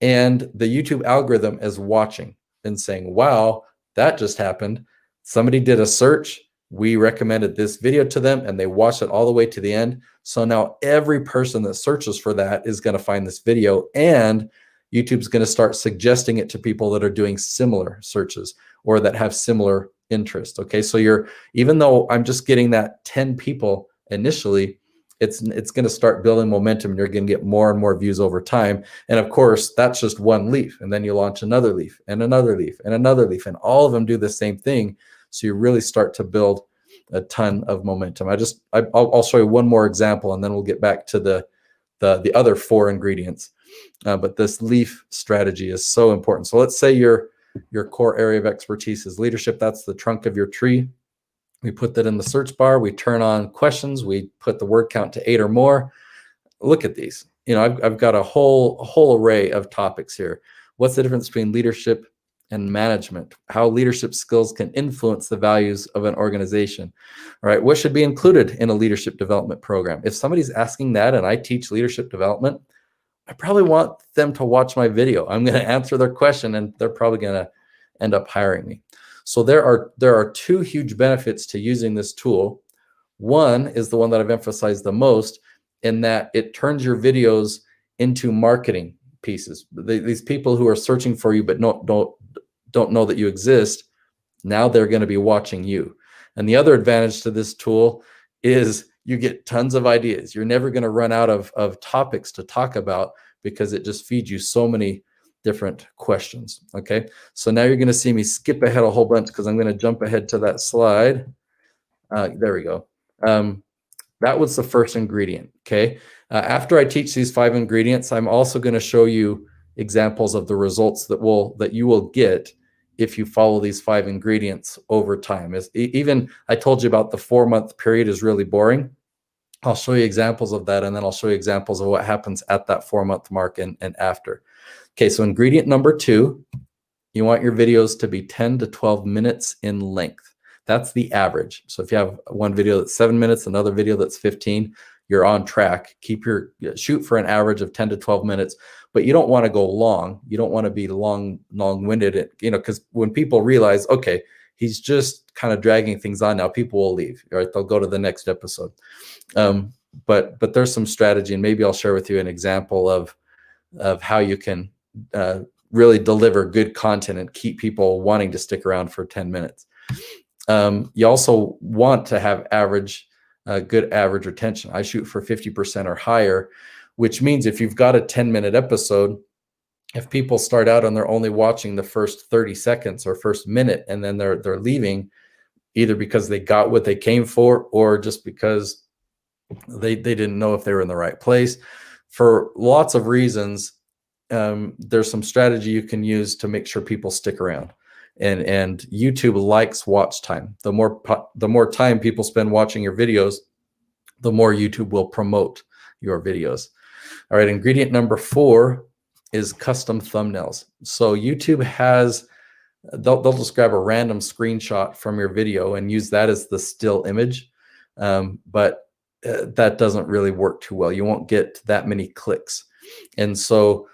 And the YouTube algorithm is watching and saying, wow, that just happened. Somebody did a search. We recommended this video to them and they watched it all the way to the end. So now every person that searches for that is going to find this video, and YouTube's going to start suggesting it to people that are doing similar searches or that have similar interest. Okay, so even though I'm just getting that 10 people initially, it's going to start building momentum, and you're going to get more and more views over time. And of course, that's just one leaf, and then you launch another leaf and another leaf and another leaf, and all of them do the same thing. So you really start to build a ton of momentum. I'll show you one more example, and then we'll get back to the other 4 ingredients. But this leaf strategy is so important. So let's say your core area of expertise is leadership. That's the trunk of your tree. We put that in the search bar. We turn on questions. We put the word count to 8 or more. Look at these. I've got a whole array of topics here. What's the difference between leadership and management? How leadership skills can influence the values of an organization. All right, what should be included in a leadership development program? If somebody's asking that and I teach leadership development, I probably want them to watch my video. I'm going to answer their question, and they're probably going to end up hiring me. So there are 2 huge benefits to using this tool. One is the one that I've emphasized the most, in that it turns your videos into marketing pieces. These people who are searching for you but don't know that you exist, now they're going to be watching you. And the other advantage to this tool is you get tons of ideas. You're never going to run out of topics to talk about, because it just feeds you so many different questions. Okay, so now you're going to see me skip ahead a whole bunch, because I'm going to jump ahead to that slide. There we go. That was the first ingredient. Okay, after I teach these 5 ingredients, I'm also going to show you examples of the results that you will get if you follow these 5 ingredients over time. Even I told you about the 4-month period is really boring. I'll show you examples of that, and then I'll show you examples of what happens at that 4-month mark and after. Okay, so ingredient number 2, you want your videos to be 10 to 12 minutes in length. That's the average. So if you have one video that's 7 minutes, another video that's 15, you're on track. Shoot for an average of 10 to 12 minutes, but you don't want to go long. You don't want to be long-winded, because when people realize, okay, he's just kind of dragging things on now, people will leave, right? They'll go to the next episode. But there's some strategy, and maybe I'll share with you an example of how you can really deliver good content and keep people wanting to stick around for 10 minutes. You also want to have good average retention. I shoot for 50% or higher, which means if you've got a 10-minute episode, if people start out and they're only watching the first 30 seconds or first minute, and then they're leaving, either because they got what they came for, or just because they didn't know if they were in the right place, for lots of reasons, there's some strategy you can use to make sure people stick around. And YouTube likes watch time. The more time people spend watching your videos, the more YouTube will promote your videos. All right, ingredient number 4 is custom thumbnails. So YouTube has, they'll just grab a random screenshot from your video and use that as the still image, but that doesn't really work too well. You won't get that many clicks. And so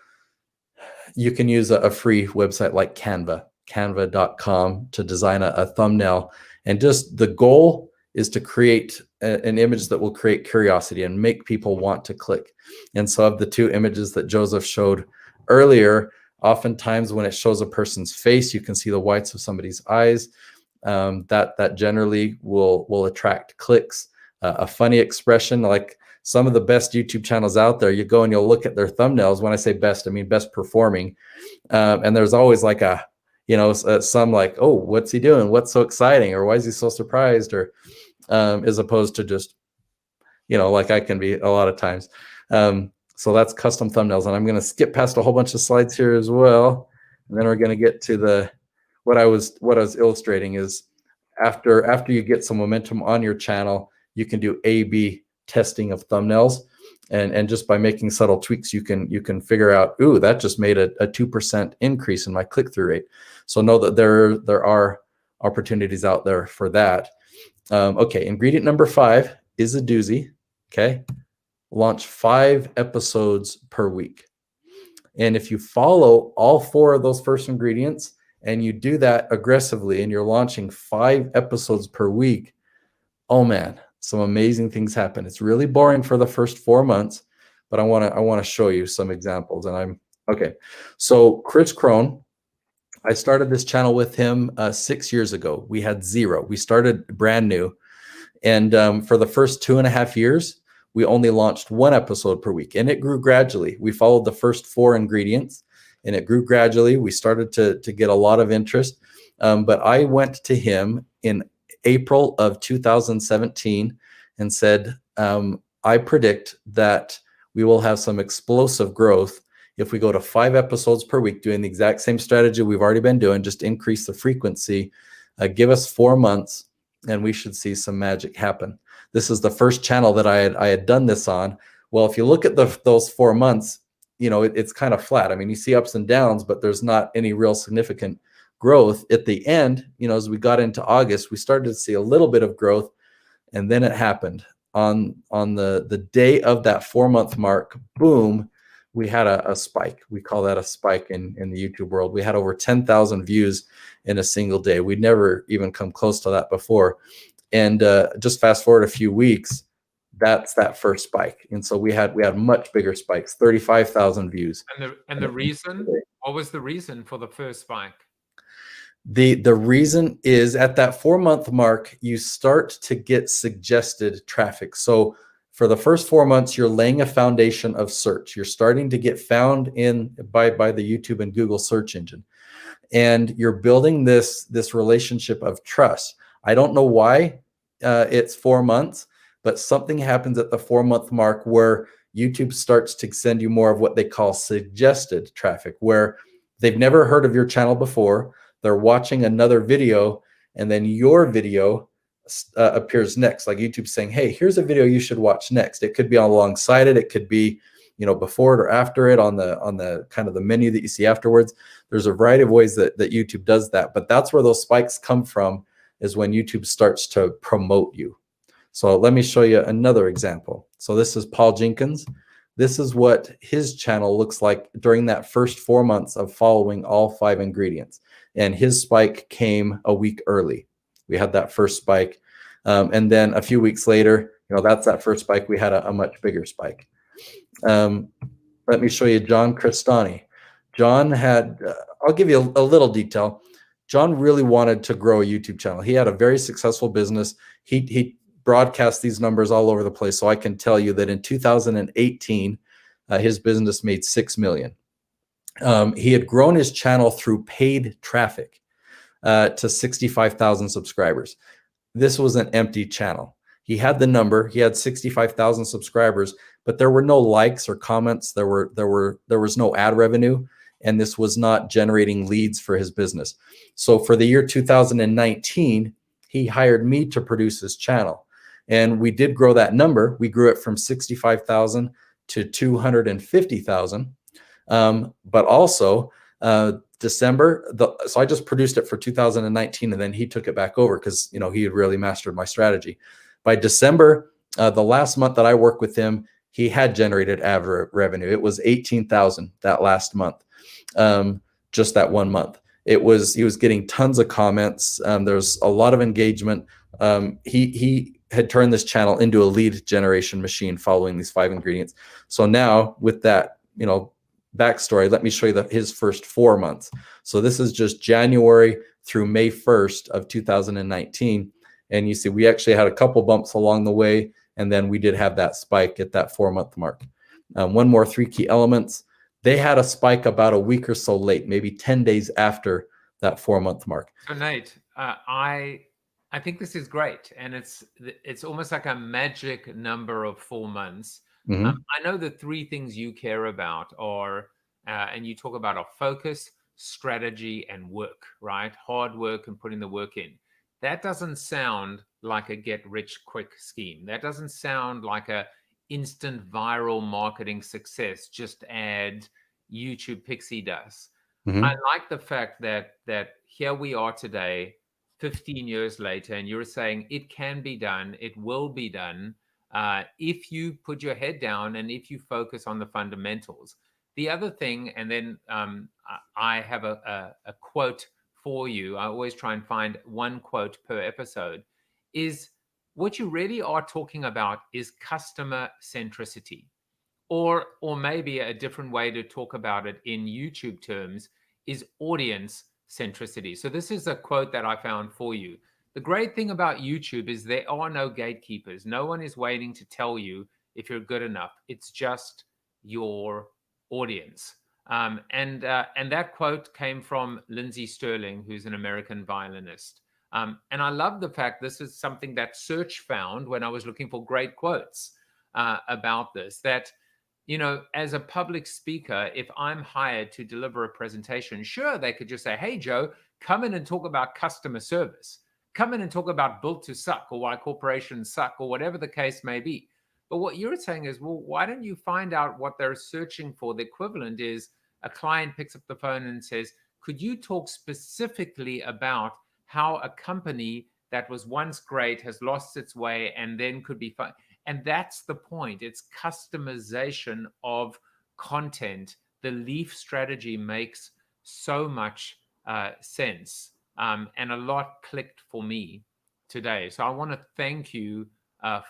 you can use a free website like canva.com to design a thumbnail. And just the goal is to create an image that will create curiosity and make people want to click. And so of the 2 images that Joseph showed earlier, oftentimes when it shows a person's face, you can see the whites of somebody's eyes. That generally will attract clicks. A funny expression, like some of the best YouTube channels out there, you go and you'll look at their thumbnails. When I say best, I mean best performing. And there's always like some like, oh, what's he doing? What's so exciting? Or why is he so surprised? Or as opposed to just, like I can be a lot of times. So that's custom thumbnails. And I'm going to skip past a whole bunch of slides here as well. And then we're going to get to what I was illustrating is after you get some momentum on your channel, you can do A/B testing of thumbnails. And just by making subtle tweaks, you can figure out, ooh, that just made a 2% increase in my click-through rate. So know that there are opportunities out there for that. Okay, ingredient number 5 is a doozy. Okay, launch 5 episodes per week. And if you follow all 4 of those first ingredients and you do that aggressively and you're launching 5 episodes per week, oh man, some amazing things happen. It's really boring for the first 4 months, but I want to show you some examples. And okay. So Chris Crone, I started this channel with him 6 years ago. We had 0. We started brand new. And for the first 2.5 years, we only launched 1 episode per week, and it grew gradually. We followed the first 4 ingredients, and it grew gradually. We started to get a lot of interest. But I went to him in April of 2017 and said, I predict that we will have some explosive growth if we go to 5 episodes per week, doing the exact same strategy we've already been doing, just increase the frequency, give us 4 months, and we should see some magic happen. This is the first channel that I had done this on. Well, if you look at those 4 months, you know, it's kind of flat. I mean, you see ups and downs, but there's not any real significant growth. At the end, you know, as we got into August, we started to see a little bit of growth, and then it happened. On the day of that 4-month mark, boom, we had a spike. We call that a spike in the YouTube world. We had over 10,000 views in a single day. We'd never even come close to that before. And just fast forward a few weeks, that's that first spike. And so we had much bigger spikes, 35,000 views. And the reason, what was the reason for the first spike? The reason is at that 4-month mark, you start to get suggested traffic. So for the first 4 months, you're laying a foundation of search. You're starting to get found by the YouTube and Google search engine. And you're building this relationship of trust. I don't know why it's 4 months, but something happens at the 4-month mark where YouTube starts to send you more of what they call suggested traffic, where they've never heard of your channel before. They're watching another video, and then your video appears next. Like YouTube saying, hey, here's a video you should watch next. It could be alongside it. It could be, you know, before it or after it on the kind of the menu that you see afterwards. There's a variety of ways that YouTube does that. But that's where those spikes come from, is when YouTube starts to promote you. So let me show you another example. So this is Paul Jenkins. This is what his channel looks like during that first 4 months of following all 5 ingredients. And his spike came a week early. We had that first spike. And then a few weeks later, you know, that's that first spike. We had a much bigger spike. Let me show you John Crestani. John had, I'll give you a little detail. John really wanted to grow a YouTube channel. He had a very successful business. He broadcast these numbers all over the place. So I can tell you that in 2018, his business made $6 million. He had grown his channel through paid traffic to 65,000 subscribers. This was an empty channel. He had the number. He had 65,000 subscribers, but there were no likes or comments. There was no ad revenue, and this was not generating leads for his business. So for the year 2019, he hired me to produce his channel, and we did grow that number. We grew it from 65,000 to 250,000. But also December, so I just produced it for 2019, and then he took it back over because, you know, he had really mastered my strategy. By December, the last month that I worked with him, he had generated ad revenue. It was 18,000 that last month, just that 1 month. He was getting tons of comments. There's a lot of engagement. He had turned this channel into a lead generation machine following these 5 ingredients. So now with that, you know, backstory, let me show you his first 4 months. So this is just January through May 1st of 2019. And you see, we actually had a couple bumps along the way, and then we did have that spike at that 4-month mark. One more, 3 key elements. They had a spike about a week or so late, maybe 10 days after that 4-month mark. So Nate, I think this is great, and it's almost like a magic number of 4 months. Mm-hmm. I know the 3 things you care about are, and you talk about, are focus, strategy, and work, right? Hard work and putting the work in. That doesn't sound like a get-rich-quick scheme. That doesn't sound like a instant viral marketing success. Just add YouTube pixie dust. Mm-hmm. I like the fact that here we are today, 15 years later, and you're saying it can be done. It will be done. If you put your head down and if you focus on the fundamentals. The other thing, and then I have a quote for you. I always try and find 1 quote per episode. Is what you really are talking about is customer centricity, or maybe a different way to talk about it in YouTube terms is audience centricity. So this is a quote that I found for you. The great thing about YouTube is there are no gatekeepers. No one is waiting to tell you if you're good enough. It's just your audience. And that quote came from Lindsey Sterling, who's an American violinist. And I love the fact this is something that search found when I was looking for great quotes about this, that, you know, as a public speaker, if I'm hired to deliver a presentation, sure, they could just say, hey, Joe, come in and talk about customer service. Come in and talk about built to suck, or why corporations suck, or whatever the case may be. But what you're saying is, well, why don't you find out what they're searching for? The equivalent is a client picks up the phone and says, could you talk specifically about how a company that was once great has lost its way and then could be fun? And that's the point. It's customization of content. The Leaf strategy makes so much sense. And a lot clicked for me today. So I want to thank you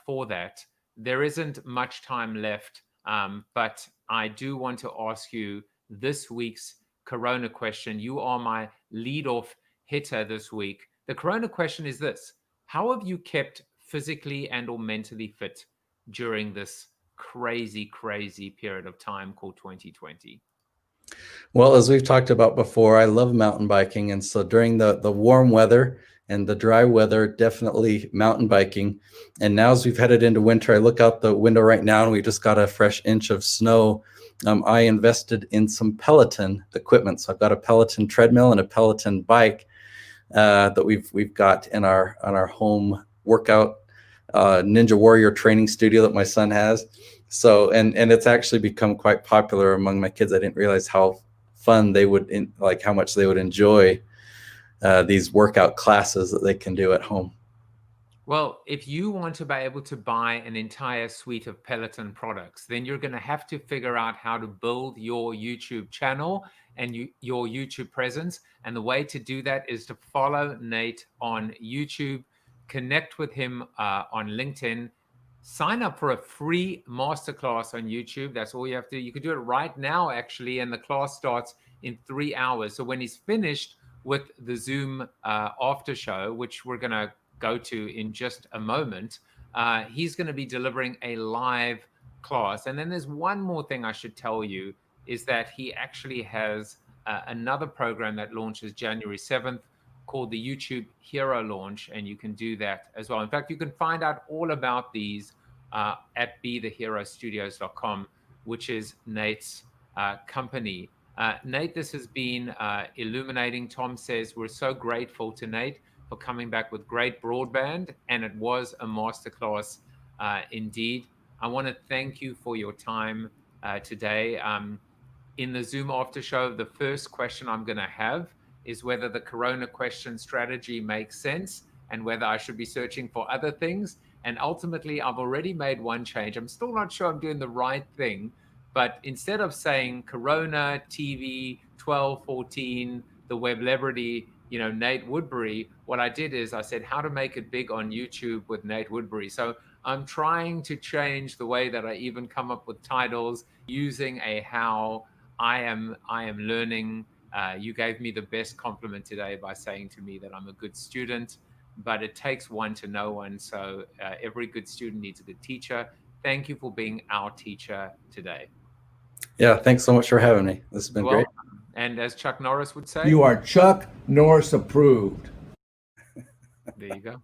for that. There isn't much time left, but I do want to ask you this week's Corona question. You are my lead-off hitter this week. The Corona question is this: how have you kept physically and or mentally fit during this crazy, crazy period of time called 2020? Well, as we've talked about before, I love mountain biking. And so during the warm weather and the dry weather, definitely mountain biking. And now as we've headed into winter, I look out the window right now and we just got a fresh inch of snow. I invested in some Peloton equipment. So I've got a Peloton treadmill and a Peloton bike that we've got in our home workout Ninja Warrior training studio that my son has. So and it's actually become quite popular among my kids. I didn't realize how fun they would how much they would enjoy these workout classes that they can do at home. Well, if you want to be able to buy an entire suite of Peloton products, then you're going to have to figure out how to build your YouTube channel and your YouTube presence. And the way to do that is to follow Nate on YouTube, connect with him on LinkedIn, sign up for a free masterclass on YouTube. That's all you have to do. You could do it right now, actually, and the class starts in 3 hours. So when he's finished with the Zoom after show, which we're going to go to in just a moment, he's going to be delivering a live class. And then there's one more thing I should tell you, is that he actually has another program that launches January 7th called the YouTube Hero Launch, and you can do that as well. In fact, you can find out all about these at betheherostudios.com, which is Nate's company. Nate, this has been illuminating. Tom says we're so grateful to Nate for coming back with great broadband, and it was a masterclass indeed. I want to thank you for your time today. In the Zoom after show, the first question I'm going to have is whether the Corona question strategy makes sense and whether I should be searching for other things. And ultimately, I've already made one change. I'm still not sure I'm doing the right thing, but instead of saying Corona TV 1214, the Weblebrity, you know, Nate Woodbury, what I did is I said how to make it big on YouTube with Nate Woodbury. So I'm trying to change the way that I even come up with titles using a how I am learning. You gave me the best compliment today by saying to me that I'm a good student, but it takes one to know one. So every good student needs a good teacher. Thank you for being our teacher today. Yeah, thanks so much for having me. This has been great. And as Chuck Norris would say, you are Chuck Norris approved. There you go.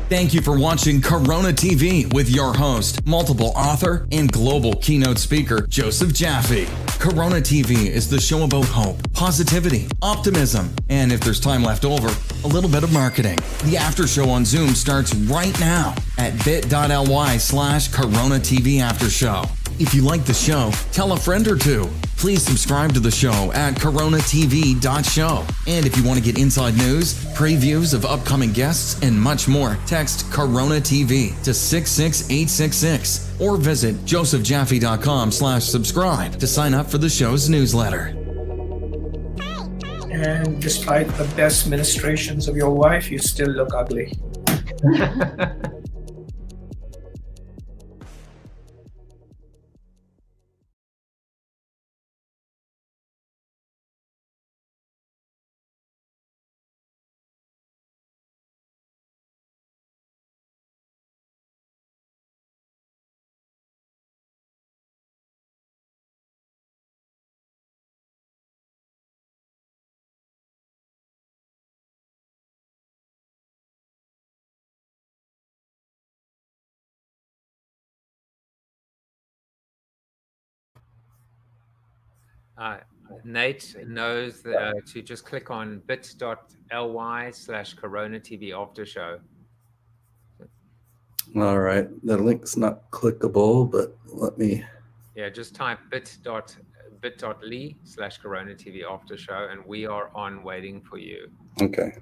Thank you for watching Corona TV with your host, multiple author and global keynote speaker, Joseph Jaffe. Corona TV is the show about hope, positivity, optimism, and if there's time left over, a little bit of marketing. The after show on Zoom starts right now at bit.ly/Corona TV After Show. If you like the show, tell a friend or two. Please subscribe to the show at CoronaTV.show. And if you want to get inside news, previews of upcoming guests, and much more, text Corona TV to 66866 or visit josephjaffe.com/subscribe to sign up for the show's newsletter. And despite the best ministrations of your wife, you still look ugly. Nate knows to just click on bit.ly/Corona TV After Show. All right. The link's not clickable, but let me. Yeah, just type bit.ly/Corona TV After Show, and we are on waiting for you. Okay.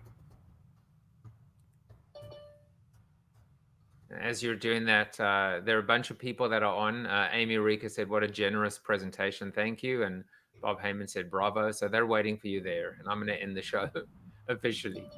As you're doing that, there are a bunch of people that are on. Amy Rika said, "What a generous presentation. Thank you." And Bob Heyman said, "Bravo." So they're waiting for you there. And I'm going to end the show officially.